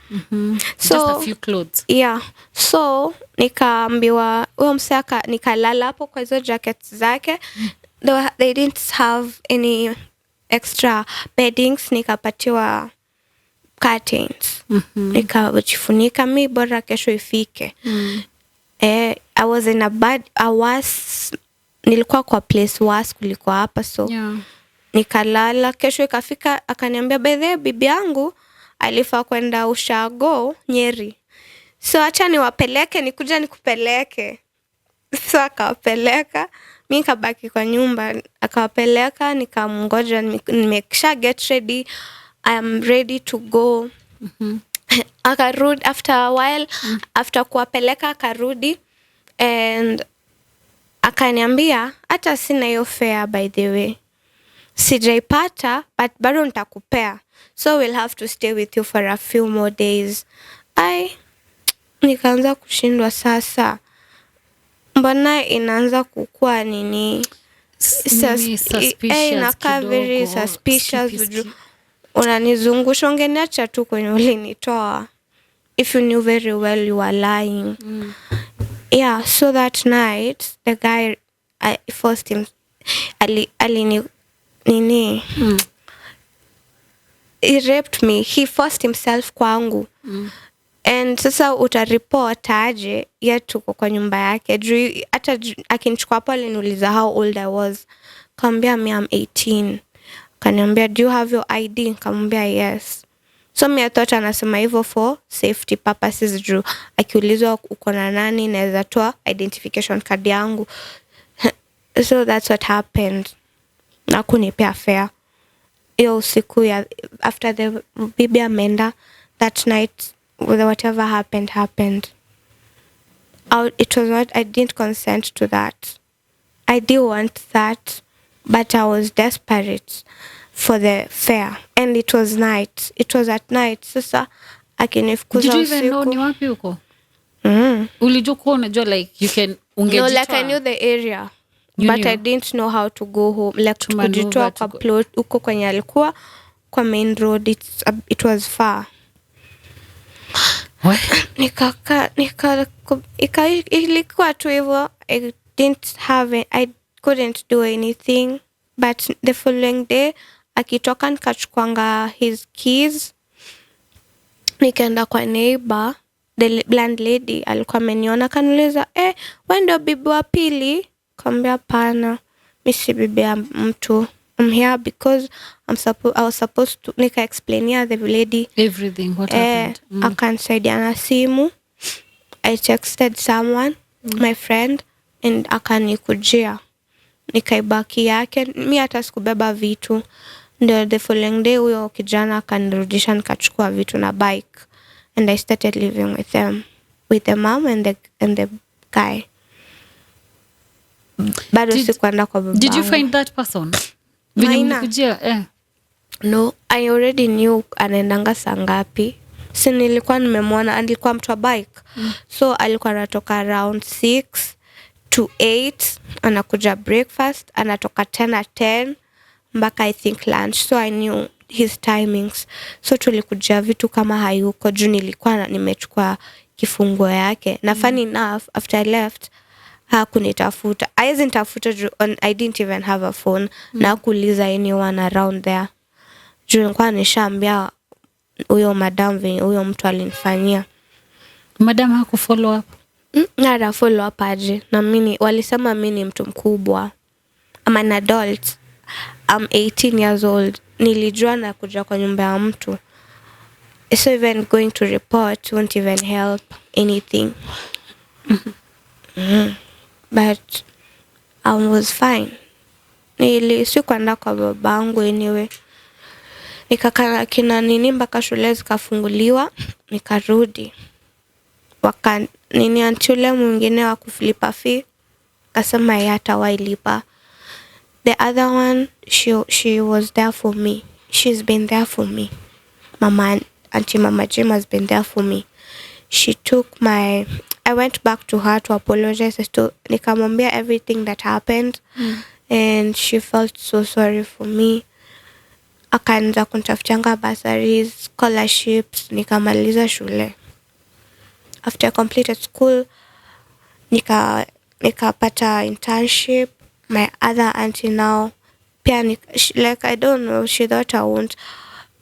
So, just a few clothes. Yeah. So nikaambiwa huyo msaka, nikalala hapo kwa hizo jackets zake. They didn't have any extra beddings, nikapatiwa curtains. Nikajifunika mi bora kesho ifike. I was in a bad, nilikuwa kwa place worse kuliko hapa, so nikalala. Kesho ikafika, akaniambia by the way, bibi yangu alifaa kwenda ushago Nyeri, so acha niwapeleke, nikuja nikupeleke. So akawapeleka, mi nikabaki kwa nyumba. Akawapeleka, nikamngoja, nimekisha get ready, I am ready to go. Akarudi after a while, after kuwapeleka akarudi and akaniambia hata sina hiyo fare by the way, sijaipata but bado nitakupea, so we'll have to stay with you for a few more days. Nikaanza kushindwa sasa, mbona inaanza kukua nini inakaa very suspicious. Unanizungusha, ungeniacha tu kwenye ulinitoa. If you knew very well you were lying. Yeah, so that night the guy, I forced him, he raped me. He forced himself kwangu. And sasa utareport aje yetu kwa nyumba yake? Hata akinichukua hapo aliniuliza how old I was. Kambia me I'm 18. Kaniambia do you have your ID? Kambia yes. So me I thought anasema hivyo for safety purposes, juu akiulizwa uko na nani naweza toa identification card yangu. So that's what happened. Na kunipea fare. Hiyo usiku ya after the bibi ameenda, that night whatever happened. It was not, I didn't consent to that. I did want that, but I was desperate for the fare, and it was night. It was at night. Sasa akinifukuza usiku. Did you even know ni wapi uko? Ulijua kuwa unajua like you can ungejitoa? No, like I knew the area. But I didn't know how to go home. Like kujitoa kwa plot uko kwenye alikuwa kwa main road. It was far. Ilikuwa tu hivyo. I couldn't do anything. But the following day, akitoka nikachukuanga his keys. Nikaenda kwa neighbor, the landlady alikuwa ameniona, kaniuliza, wewe ndio bibi wa pili? Kambia pana, mimi si bibi ya mtu. I'm here because I was supposed to, nika explainia the lady everything what happened. Akanisaidia na simu. I texted someone, my friend, and akanikujia. Nikaibaki yake, mi hata sikubeba vitu. Ndio the following day huyo kijana akanirudisha, nikachukua vitu na bike, and I started living with them, with the mom and the guy. Bado sikuenda kwa baba. Did you find that person? Kujia, No, I already knew anaendanga saa ngapi. Si nilikuwa nimemwona, alikuwa mtu wa bike. So alikuwa anatoka around 6 to 8, anakuja breakfast, anatoka 10 at 10 mpaka I think lunch. So I knew his timings. So tulikuja vitu kama hayuko, juu nilikuwa nimechukua kifungo yake. Na funny enough, after I left, hakunitafuta. I didn't tafuta, I didn't even have a phone. Na kuuliza anyone around there. Juu nilikuwa nishaambia huyo madam huyo mtu alinifanyia. Madam hakufollow up? Nada follow up aje. Na mimi walisema mimi ni mtu mkubwa. I'm an adult. I'm 18 years old. Nilijua na kuja kwa nyumba ya mtu. So even going to report won't even help anything. But I was fine. Sikuenda kwa babangu anyway. Nikakaa kina nini mpaka shule zikafunguliwa, nikarudi. Antule mwingine wa kuflipa fee, kasema yeye atawailipa. The other one, she was there for me. She's been there for me. Auntie Mama Jim has been there for me. I went back to her to apologize to nikamwambia everything that happened. And she felt so sorry for me. Akaanza kunitafutianga bursaries, scholarships, nikamaliza shule. After I completed school, nikapata internship. My other auntie now, pia like I don't know, she thought I won't.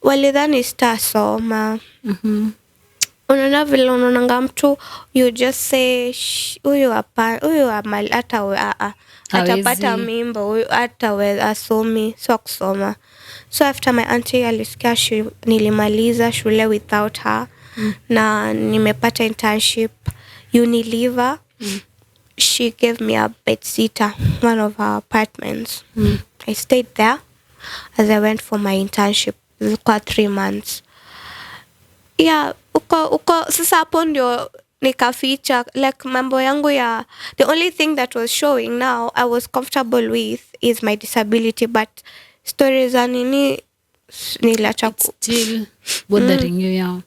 Walidhani sitasoma. Unaona vile unaonanga mtu, you just say huyu hapa, huyu atapata mimba, huyu hata asomi, so kusoma. So after my auntie alisikia nilimaliza shule without her, na nimepata internship Unilever, she gave me a bedsitter, one of her apartments. I stayed there as I went for my internship for 3 months. Yeah, uko sasa hapo ndio nikaficha like mambo yangu ya, the only thing that was showing now I was comfortable with is my disability, but stories za nini nilacha still bothering you.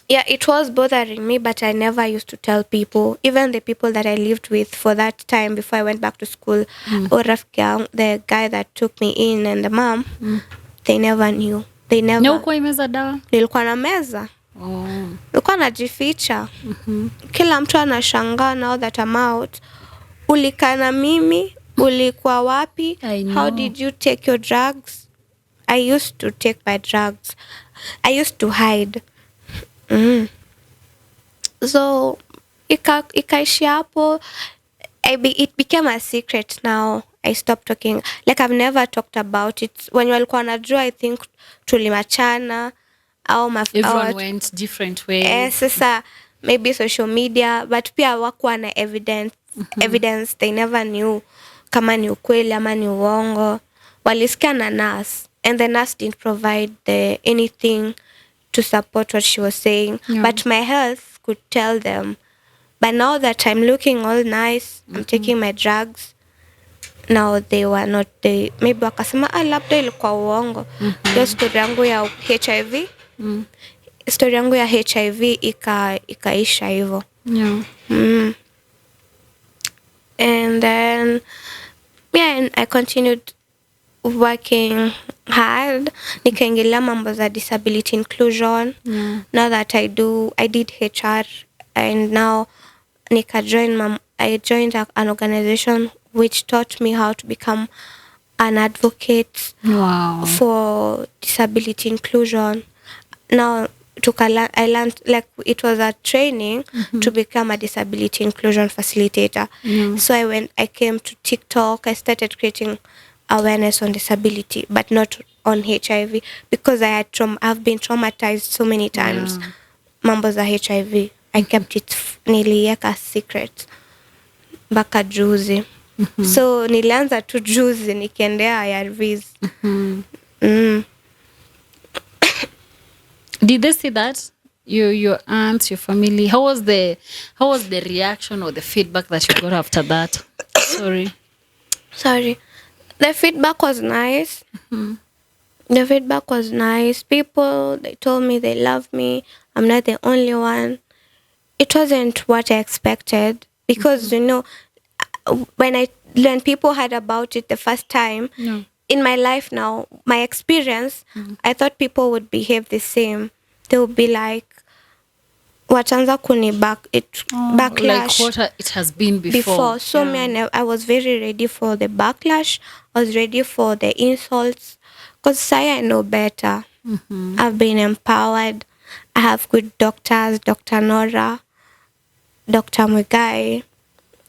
Yeah, it was bothering me, but I never used to tell people, even the people that I lived with for that time before I went back to school, or the guy that took me in and the mom, they never knew. They never. Na uko imeza dawa? Nilikuwa na meza. Nilikuwa najificha. Kila mtu anashangaa now that I'm out. Ulika na mimi, ulikuwa wapi? How did you take your drugs? I used to take my drugs. I used to hide. So ikaishia hapo. It became a secret now. I stopped talking. Like I've never talked about it. When walikuwa wanajua, I think tulimachana au everyone went different ways. Sasa maybe social media, but pia hawakuwa na evidence. They never knew kama ni ukweli ama ni uongo. Walisikia na nurse, and the nurse didn't provide anything to support what she was saying. But my health could tell them. But now that I'm looking all nice, I'm taking my drugs, now they were not, maybe wakasema labda ilikuwa uongo. Hiyo story yangu ya HIV, story yangu ya HIV ikaisha hivyo. And then and I continued working hard. Nikaingilia mambo za disability inclusion. Now that I did HR, and now I joined an organization which taught me how to become an advocate for disability inclusion. Now I learned, like, it was a training to become a disability inclusion facilitator. So I came to TikTok. I started creating awareness on disability, but not on HIV, because I've been traumatized so many times. Mambo za HIV, I kept it, niliweka secret mpaka juzi. So nilianza tu juzi nikiendea IRVs. Did they see that? Your aunts, your family, how was the reaction or the feedback that you got after that? Sorry. The feedback was nice. The feedback was nice. People, they told me they love me. I'm not the only one. It wasn't what I expected, because when people heard about it the first time, in my life now, my experience, I thought people would behave the same. They would be like, watanza kuni backlash. Like what it has been before. So I was very ready for the backlash. I was ready for the insults, because I know better. I've been empowered. I have good doctors, Dr. Nora, Dr. Mugai.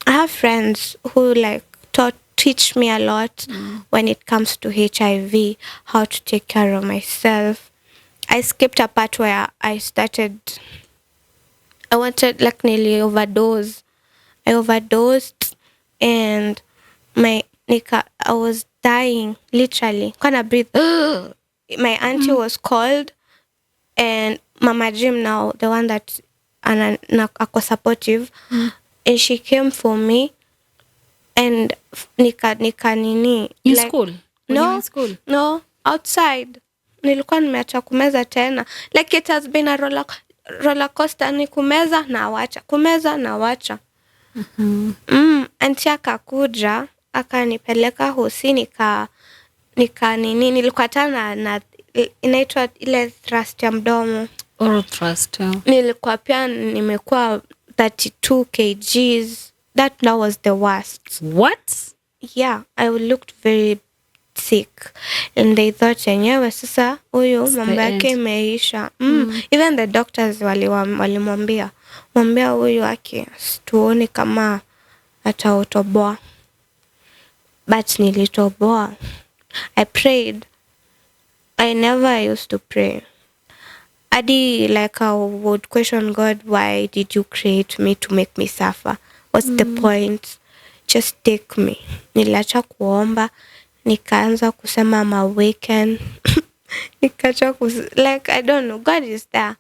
I have friends who teach me a lot when it comes to HIV, how to take care of myself. I skipped a part where I wanted, like, nearly overdose. I overdosed, and I was dying, literally. Can't breathe. My auntie was called, and Mama Jim now, the one that ako supportive, and she came for me, and nika nini. In school? No, in school? No, outside. Nilikuwa nimeacha kumeza tena. Like, it has been a roller coaster ni kumeza na wacha, kumeza na wacha. Auntie akakuja akanipeleka hosi nilikuwa tena na inaitwa ile thrust ya mdomo. Oral thrust. Yeah. Nilikuwa pia nimekuwa 32 kgs. That was the worst. What? Yeah, I looked very sick and they thought yenyewe sasa huyu mambo yake imeisha. Even the doctors walimwambia huyu yake tuone kama atautoboa, but nilitoboa. I prayed. I never used to pray. Adi, like, I would question God, why did you create me to make me suffer? What's the point? Just take me. Niliacha kuomba, nikaanza kusema I'm awakened. Like, I don't know, God is there.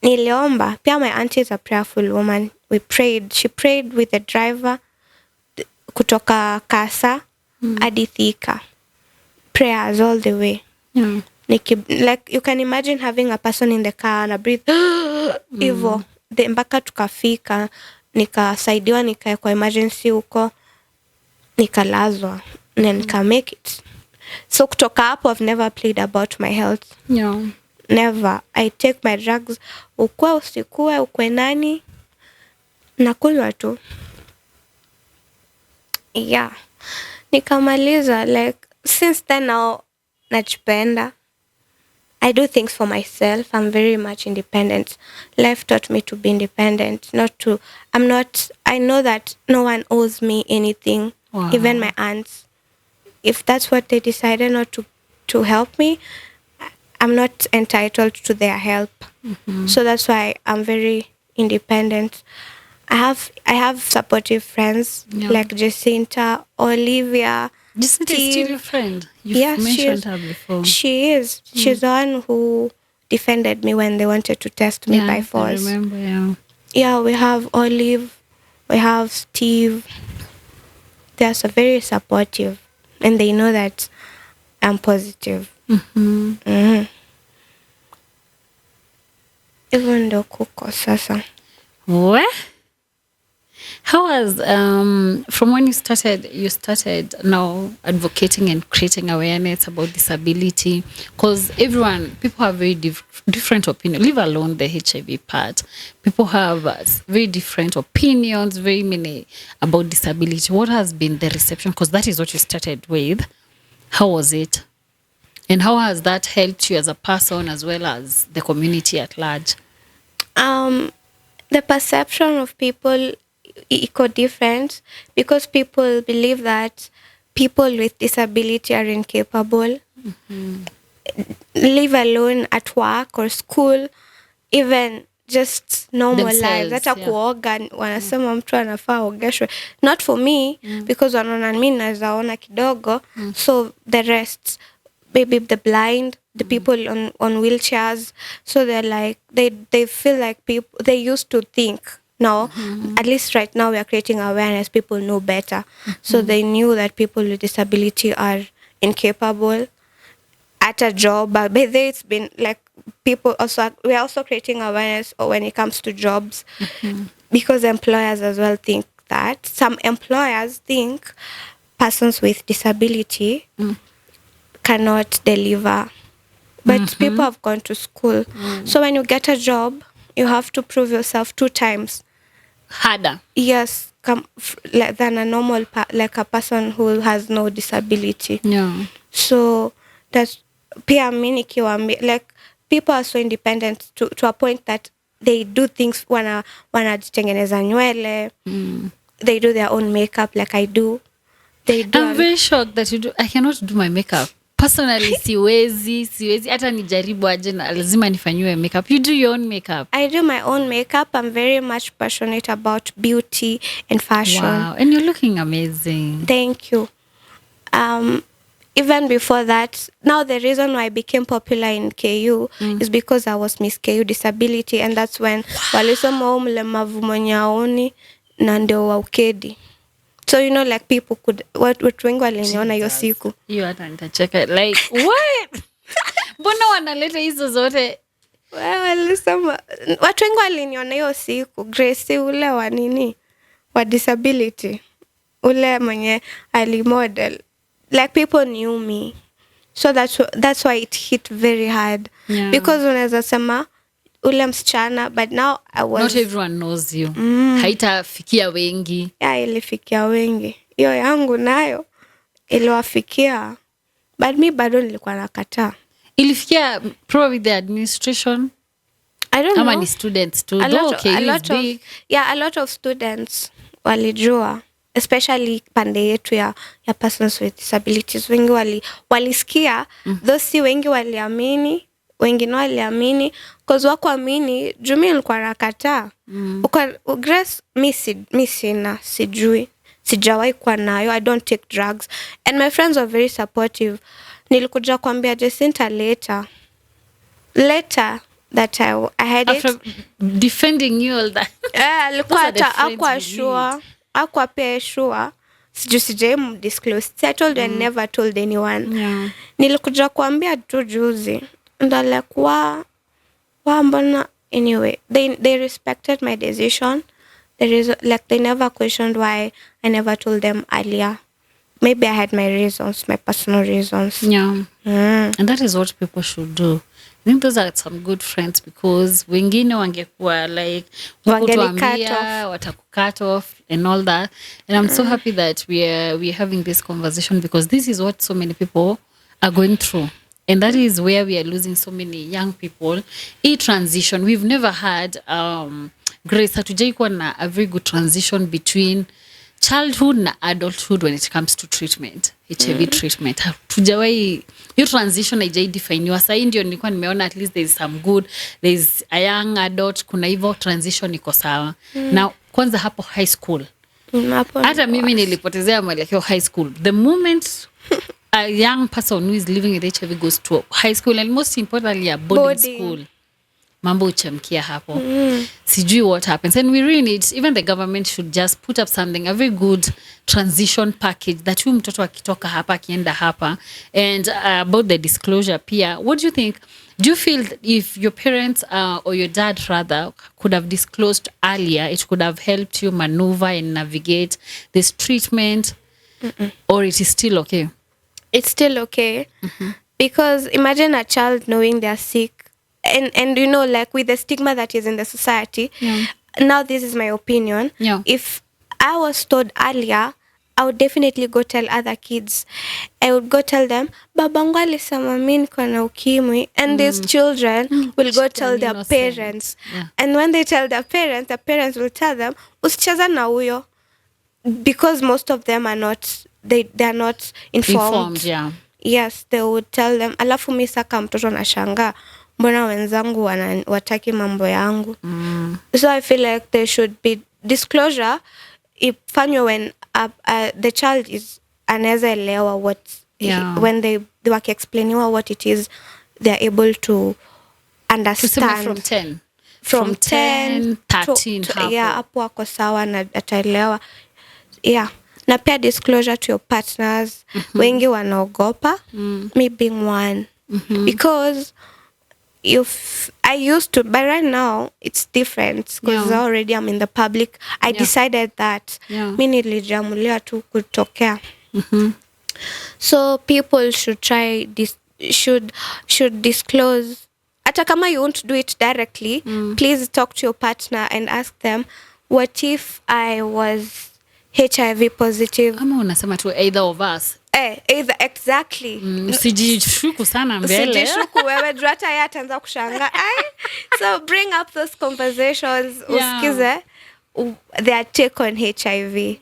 Niliomba. Pia my auntie is a prayerful woman. We prayed. She prayed with the driver kutoka Kasa hadi Thika. Prayers all the way. Yeah. Like, you can imagine having a person in the car and a breathe hivyo. Mpaka tukafika, nikasaidiwa, nikaekwa emergency huko, nikalazwa na nika make it. So kutoka hapo I've never played about my health. Yeah. Never. I take my drugs. Ukue usikue, ukue nani, nakunywa tu. Yeah. Nikamaliza, like, since then now najipenda. I do things for myself. I'm very much independent. Life taught me to be independent, I know that no one owes me anything. Wow. Even my aunts. If that's what they decided not to help me, I'm not entitled to their help. So that's why I'm very independent. I have supportive friends like Jacinta, Olivia. Jacinta is still your friend. You've mentioned her before. She is. She's the one who defended me when they wanted to test me by force. I remember, yeah. Yeah, we have Olive, we have Steve. They're so very supportive, and they know that I'm positive. Even though kuko sasa. What? How was from when you started now advocating and creating awareness about disability? Because people have very different opinions, leave alone the HIV part. People have very different opinions, very many about disability. What has been the reception? Because that is what you started with. How was it? And how has that helped you as a person as well as the community at large? The perception of people equal different because people believe that people with disability are incapable. Live alone at work or school, even just normal lives. Hata kuoga wanasema mtu anafaa ogeshwe. Not for me because wanaona mimi nazaona kidogo. So the rest, maybe the blind, the people on wheelchairs, so they're like they feel like people they used to think. No, at least right now we are creating awareness. People know better. So they knew that people with disability are incapable at a job. But it's been like people also, we are also creating awareness when it comes to jobs because employers as well think that. Some employers think persons with disability cannot deliver. But people have gone to school. So when you get a job, you have to prove yourself 2 times. Harder. Yes, than a normal, like a person who has no disability. Yeah. So that's pia mimi like people are so independent to a point that they do things wanajitengeneza nywele. They do their own makeup like I do. I'm very shocked that you do. I cannot do my makeup. Personally, siwezi hata nijaribu aje na lazima nifanyiwe makeup. You do your own makeup? I do my own makeup. I'm very much passionate about beauty and fashion. Wow, and you're looking amazing. Thank you. Even before that, now the reason why I became popular in KU is because I was Miss KU Disability, and that's when walisema mlemavu mwenye haoni na ndio wa ukedi. So you know, like people could watu wengi waliniona hiyo siku. Hiyo hata nitacheka like what? Mbona wanaleta hizo zote? Walisema watu wengi waliniona hiyo siku Grace ule wa nini wa disability ule mwenye alimodel, like people knew me, so that's why it hit very hard. Because unaweza sema ule msichana, but now I was not everyone knows you. Haitafikia wengi. Ilifikia wengi, hiyo yangu nayo iliwafikia, but mi bado nilikuwa nakataa. Ilifikia probably the administration, I don't know. How many students too? A lot of students walijua, especially pande yetu ya persons with disabilities. Wengi walisikia, though si wengi waliamini, wengine waliamini, cause wako amini, jumi nilikuwa nakataa. Grace mi sina, sijui, sijawahi kuwa nayo, I don't take drugs, and my friends were very supportive. Nilikuja kuambia Jacinta later that I had after it. Defending you all that. Alikuwa hata akwa pia sure. Sijai disclose. I told you I never told anyone. Nilikuja kuambia tu juzi. Ndo like mbona anyway. They respected my decision. They never questioned why I never told them earlier. Maybe I had my reasons, my personal reasons. And that is what people should do. I think those are some good friends, because wengine wangekuwa like wataku-cut off and all that. And I'm so happy that we're having this conversation, because this is what so many people are going through. And that is where we are losing so many young people. Transition, we've never had Grace, hatujai kuwa na a very good transition between childhood na adulthood when it comes to treatment, HIV treatment. Tujawai, hiyo transition haijai definiwa. Sasa ndio nilikuwa nimeona at least there's some good, there's a young adult, kuna hivyo transition iko sawa. Now kwanza hapo high school. Hata mimi nilipotezea mwelekeo high school. The moment a young person who is living with HIV goes to high school, and most importantly a boarding school, mambo uchamkia hapo. Sijui what happens, and we really need, even the government should just put up something, a very good transition package that huyu mtoto akitoka hapa akienda hapa. And about the disclosure pia, what do you think? Do you feel that if your parents or your dad rather could have disclosed earlier, it could have helped you maneuver and navigate this treatment? Or it is still okay? It's still okay. Because imagine a child knowing they're sick, and you know, like with the stigma that is in the society. Now this is my opinion. If I was told earlier, I would definitely go tell other kids. I would go tell them, babangu alisema mimi niko na ukimwi, and these children will go tell their parents. And when they tell their parents, the parents will tell them, usicheza na huyo, because most of them are not, they are not informed. Yes, they would tell them. Alafu mimi saka mtoto na shanga, mbona wenzangu wataki mambo yangu. So I feel like there should be disclosure ifanywe when the child is anaweza elewa what when they wakiexplainiwa what it is, they're able to understand. From 10 13 hapo. Hapo wako sawa na ataelewa. Na pia disclosure to your partners. Wengi wanaogopa, me being one. Because I used to, but right now it's different, because already I'm in the public. I decided that mi nilijamulia tu kutokea. So people should try should disclose. Hata kama you won't do it directly, please talk to your partner and ask them, what if I was HIV positive? Ama unasema tu either of us. Either, exactly. Usijishuku sana mbele. Usijishuku wewe, juu hata yeye ataanza kushanga. So bring up those conversations. Usikize their take on HIV.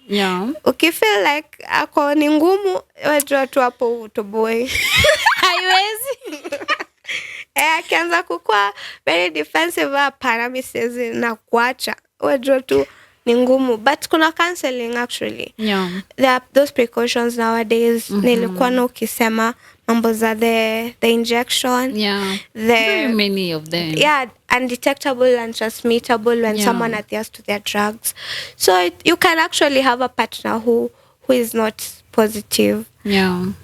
Ukifeel like ako ni ngumu, wajua tu hapo utoboi. Haiwezi. Akianza kukua very defensive, hapana mimi siwezi na kuacha. Wajua tu ni ngumu, but kuna counseling actually. There are those precautions nowadays. Nilikuwa na ukisema mambo za the injection. Very many of them. Undetectable and transmittable when someone adheres to their drugs. So you can actually have a partner who is not positive.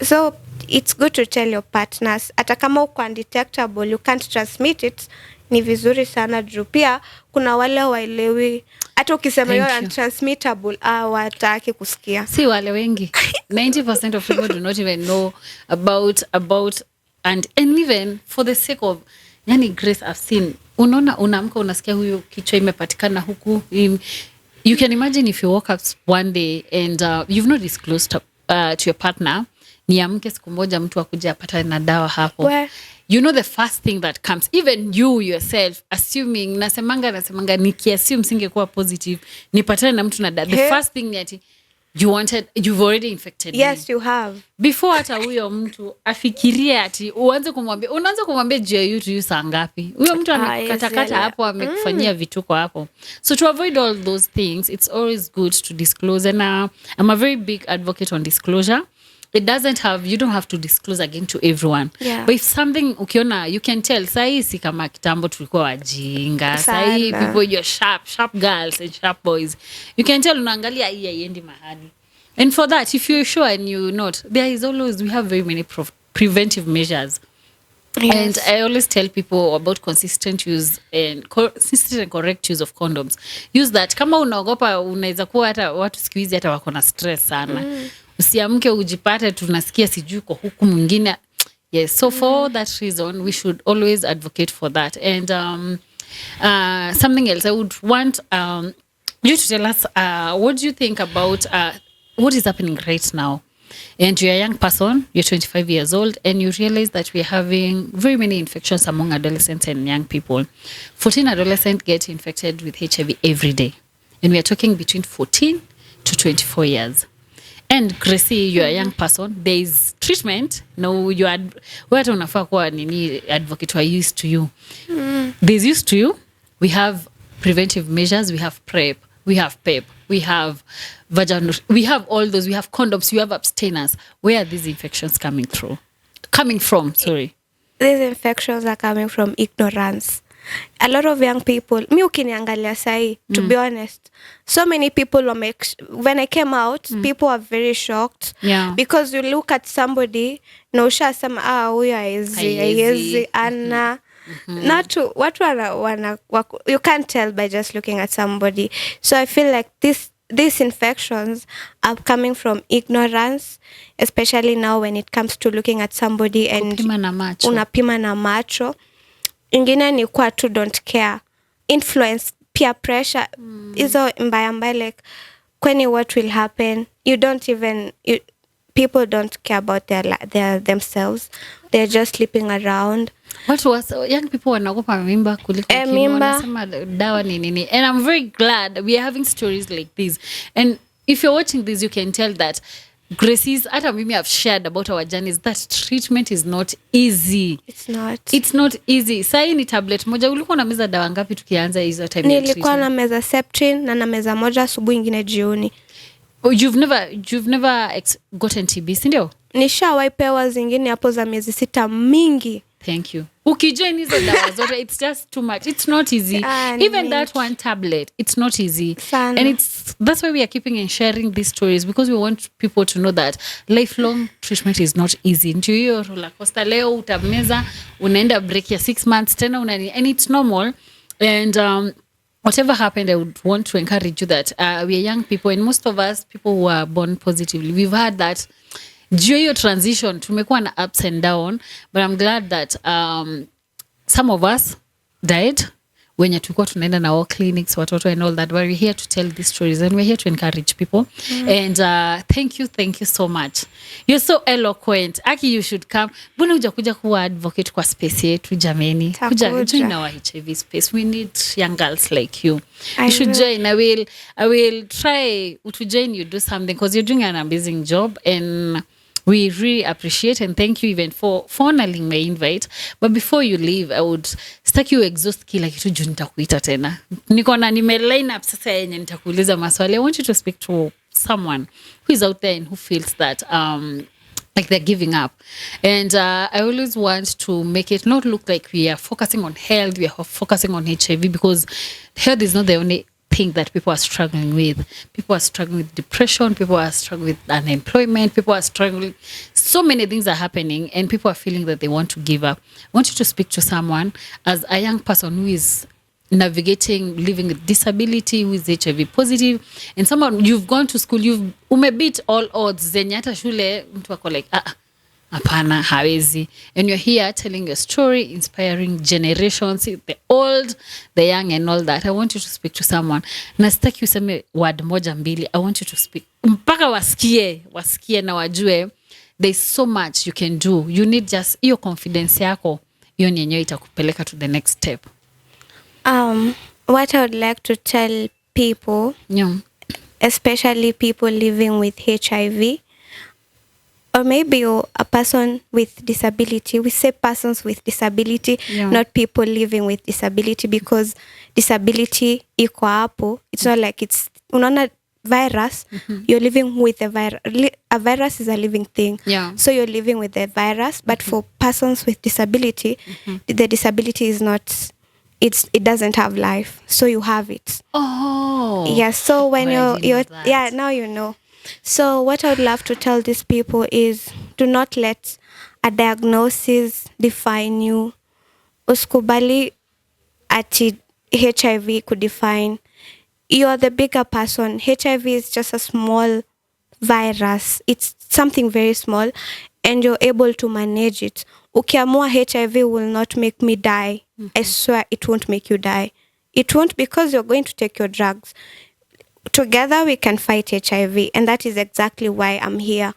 So it's good to tell your partners, hata kama uko undetectable, you can't transmit it, ni vizuri sana juu pia kuna wale waelewi hata ukisema hiyo untransmittable hawataki kusikia. Si wale wengi 90% of people do not even know about and even for the sake of yani Grace, I've seen unaona unaamka unasikia huyo kichwa imepatikana huku. You can imagine if you woke up one day and you've not disclosed to your partner, niamke siku moja mtu akuja apata na dawa hapo. You know the first thing that comes, even you yourself assuming, nasemanga nikiassume singekuwa positive nipatane na mtu na dawa, the first thing that you've already infected yes me. You have Before hata huyo mtu afikirie ati unaanza kumwambia juu ya you saa ngapi huyo mtu amekatakata hapo amekufanyia vituko hapo. So to avoid all those things, it's always good to disclose, and I'm a very big advocate on disclosure. You don't have to disclose again to everyone. Yeah. But if something ukiona, you can tell. Sahi si kama kitambo tulikuwa wajinga. Sahi people, you're sharp girls and sharp boys. You can tell unaangalia hii haiendi mahali. And for that, if you're sure and you're not, we have very many preventive measures. Yes. And I always tell people about consistent use and correct use of condoms. Use that. Kama unaogopa unaweza kuwa hata watu siku hizi hata wako na stress sana. Usiamke ujipate tunasikia sijui kwa huku mwingine. Yes, so for that reason we should always advocate for that. And something else I would want you to tell us, what do you think about what is happening right now? And you're a young person, you're 25 years old, and you realize that we're having very many infections among adolescents and young people. 14 adolescents get infected with HIV every day. And we are talking between 14 to 24 years. And Gracie, you're a young person. There is treatment. No, you are where unafaa kuwa nini advocate who are used to you. There's used to you. We have preventive measures. We have PrEP. We have PEP. We have vaginal. We have all those. We have condoms. We have abstainers. Where are these infections coming from? Sorry. These infections are coming from ignorance. A lot of young people, mi ukiniangalia sahi, to be honest, so many people when I came out, people are very shocked. Yeah. Because you look at somebody, na ushasema huyu haiwezi ana not you can't tell by just looking at somebody. So I feel like these infections are coming from ignorance, especially now when it comes to looking at somebody and unapima na macho. Ingine ni kwa tu don't care. Influence, peer pressure, hizo mbaya like kwani what will happen? People don't care about their themselves. They're just sleeping around. What was young people wanaogopa mimba kuliko kinga, wanasema dawa ni nini. And I'm very glad we are having stories like this. And if you're watching this, you can tell that Gracie's, hata mimi have shared about our journeys, that treatment is not easy. It's not easy. Sai ni tablet moja. Ulikuwa na meza dawa ngapi tukianza hizo time ya treatment? Nilikuwa na meza Septrin na meza moja asubuhi ingine jioni. You've never gotten TB, si ndio? Nishawaipewa zingine hapo za miezi 6 mingi. Thank you. Ukijoin hizo dawa zote, it's just too much. It's not easy. Even that one tablet, it's not easy. Sana. And that's why we are keeping and sharing these stories, because we want people to know that lifelong treatment is not easy. Ndio hiyo roller coaster, leo utameza, unaenda break ya 6 months tena and it's normal. And whatever happened, I would want to encourage you that we are young people, and most of us, people who are born positively, we've had that during transition, tumekuwa na ups and down, but I'm glad that some of us died when tulikuwa tunaenda na all clinics, watoto and all that, but we're here to tell these stories and we're here to encourage people. And thank you so much. You're so eloquent. Aki, you should come. Mbona hujakuja kuwa advocate kwa space yetu jameni? Kuja join our HIV space. We need young girls like you. You should join. I will try to join you, do something, because you're doing an amazing job, and we really appreciate and thank you even for honoring my invite. But before you leave, I would start you exhaust kila kitu juu nitakuita tena. Niko na nime line up sasa yenye nitakuuliza maswali. I want you to speak to someone who is out there and who feels that like they're giving up. And I always want to make it not look like we are focusing on health, we are focusing on HIV, because health is not the only thing that people are struggling with. People are struggling with depression. People are struggling with unemployment. People are struggling. So many things are happening, and people are feeling that they want to give up. I want you to speak to someone as a young person who is navigating living with disability, who is HIV positive, and someone you've gone to school, you've umebit all odds zenye hata shule mtu wako like hapana hawezi, and you're here telling your story, inspiring generations, the old, the young and all that. I want you to speak to someone. Na sitaki useme word moja mbili. I want you to speak mpaka wasikie na wajue there's so much you can do. You need just hiyo confidence yako, hiyo ni yenyewe itakupeleka to the next step. What I would like to tell people, especially people living with HIV, or maybe you're a person with disability. We say persons with disability, not people living with disability, because disability iko hapo. It's not like it's unaona virus. You're living with a virus. A virus is a living thing. So you're living with the virus. But for persons with disability, the disability is not. It doesn't have life, so you have it. Oh, yeah. So when you're now you know. So what I would love to tell these people is, do not let a diagnosis define you. Usikubali ati HIV could define. You're the bigger person. HIV is just a small virus. It's something very small, and you're able to manage it. Ukiamua HIV will not make me die. I swear it won't make you die. It won't, because you're going to take your drugs. Together we can fight HIV, and that is exactly why I'm here.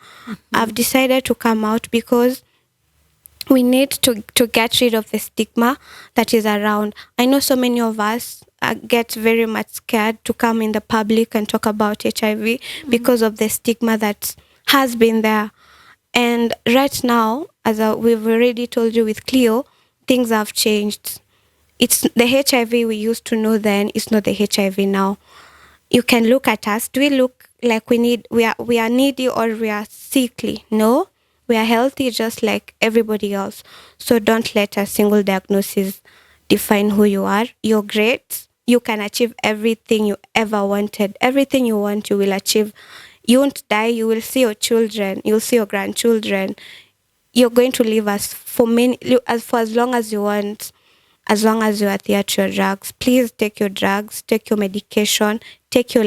I've decided to come out because we need to get rid of the stigma that is around. I know so many of us get very much scared to come in the public and talk about HIV because of the stigma that has been there. And right now, as we've already told you with Cleo, things have changed. It's the HIV we used to know then is not the HIV now. You can look at us. Do we look like we are needy or we are sickly? No, we are healthy just like everybody else. So don't let a single diagnosis define who you are. You're great. You can achieve everything you ever wanted. Everything you want, you will achieve. You won't die. You will see your children. You'll see your grandchildren. You're going to live for as long as you want, as long as you adhere to your drugs. Please take your drugs, take your medication, take your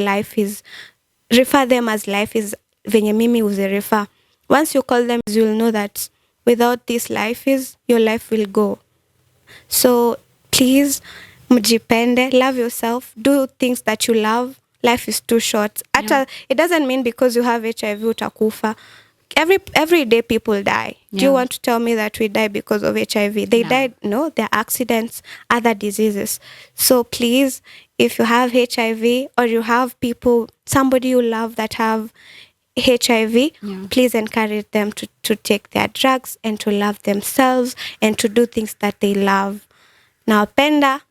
refer them as life is venye mimi refer. Once you call them, you'll know that without this your life will go. So please, mjipende, love yourself, do things that you love. Life is too short. It doesn't mean because you have HIV utakufa. Every day people die. Do you want to tell me that we die because of HIV? They died. No, they're accidents, other diseases. So please, if you have HIV or you have somebody you love that have HIV, please encourage them to take their drugs and to love themselves and to do things that they love. Now, Penda,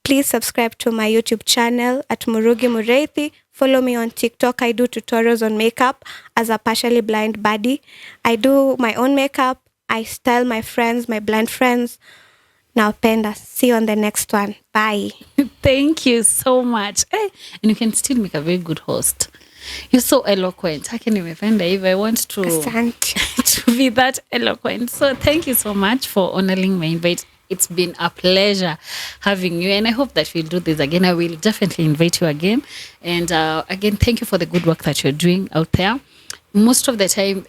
please subscribe to my YouTube channel at Murugi Mureithi. Follow me on TikTok. I do tutorials on makeup as a partially blind baddie. I do my own makeup. I style my friends, my blind friends. Now, Penda, see you on the next one. Bye. Thank you so much. And you can still make a very good host. You're so eloquent. How can you defend if I want to be that eloquent? So thank you so much for honoring my invite. It's been a pleasure having you, and I hope that we'll do this again. I will definitely invite you again. And again, thank you for the good work that you're doing out there. Most of the time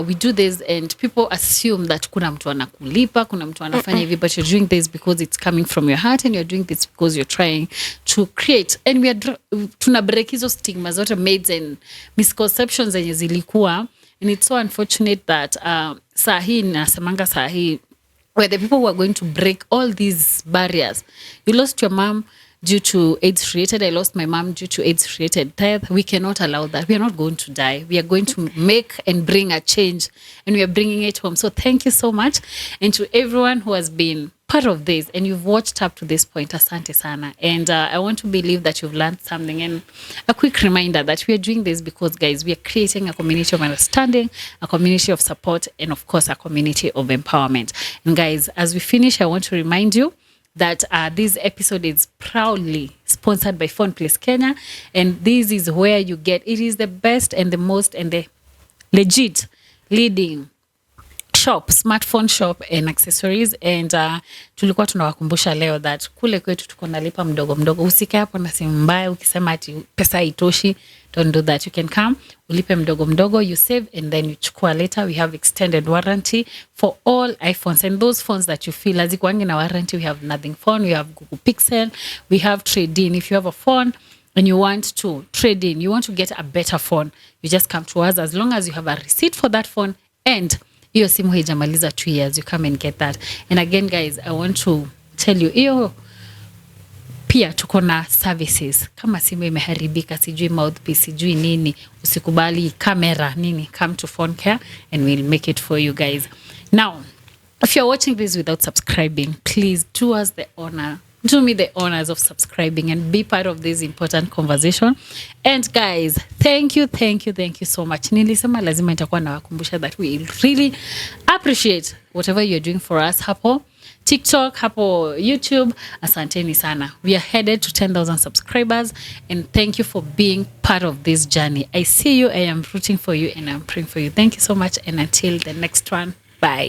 we do this and people assume that kuna mtu anakulipa, kuna mtu anafanya hivi, but you're doing this because it's coming from your heart, and you're doing this because you're trying to create. And we are tuna break hizo stigmas zote, myths and misconceptions zenye zilikuwa. And it's so unfortunate that sahi nasemanga sahi where the people who are going to break all these barriers. You lost your mom due to AIDS-related. I lost my mom due to AIDS-related death. We cannot allow that. We are not going to die. We are going to make and bring a change, and we are bringing it home. So thank you so much. And to everyone who has been part of this and you've watched up to this point, asante sana. And I want to believe that you've learned something. And a quick reminder that we are doing this because, guys, we are creating a community of understanding, a community of support, and of course, a community of empowerment. And guys, as we finish, I want to remind you that this episode is proudly sponsored by Phone Place Kenya, and this is where you get, it is the best and the most and the legit leading shop, smartphone shop and accessories. And tulikuwa tunawakumbusha leo that kule kwetu tuko nalipa mdogo mdogo. Usikae hapo na simu mbaya ukisema ati pesa haitoshi. Don't do that. You can come, ulipe mdogo mdogo, you save, and then you chukua later. We have extended warranty for all iPhones, and those phones that you feel hazikuangi na warranty, we have Nothing Phone, we have Google Pixel, we have trade-in. If you have a phone and you want to trade in, you want to get a better phone, you just come to us. As long as you have a receipt for that phone and hiyo simu haijamaliza 2 years, you come and get that. And again guys, I want to tell you, hiyo pia tuko na services. Kama simu imeharibika, sijui mouthpiece, sijui nini, usikubali camera nini, come to Phone Care and we'll make it for you guys. Now, if you're watching this without subscribing, please do us the honor, do me the honors of subscribing and be part of this important conversation. And guys, thank you so much. Nilisema lazima nitakuwa nawakumbusha that we really appreciate whatever you're doing for us hapo TikTok, hapo YouTube. Asanteni sana. We are headed to 10,000 subscribers, and thank you for being part of this journey. I see you, I am rooting for you, and I'm praying for you. Thank you so much, and until the next one, bye.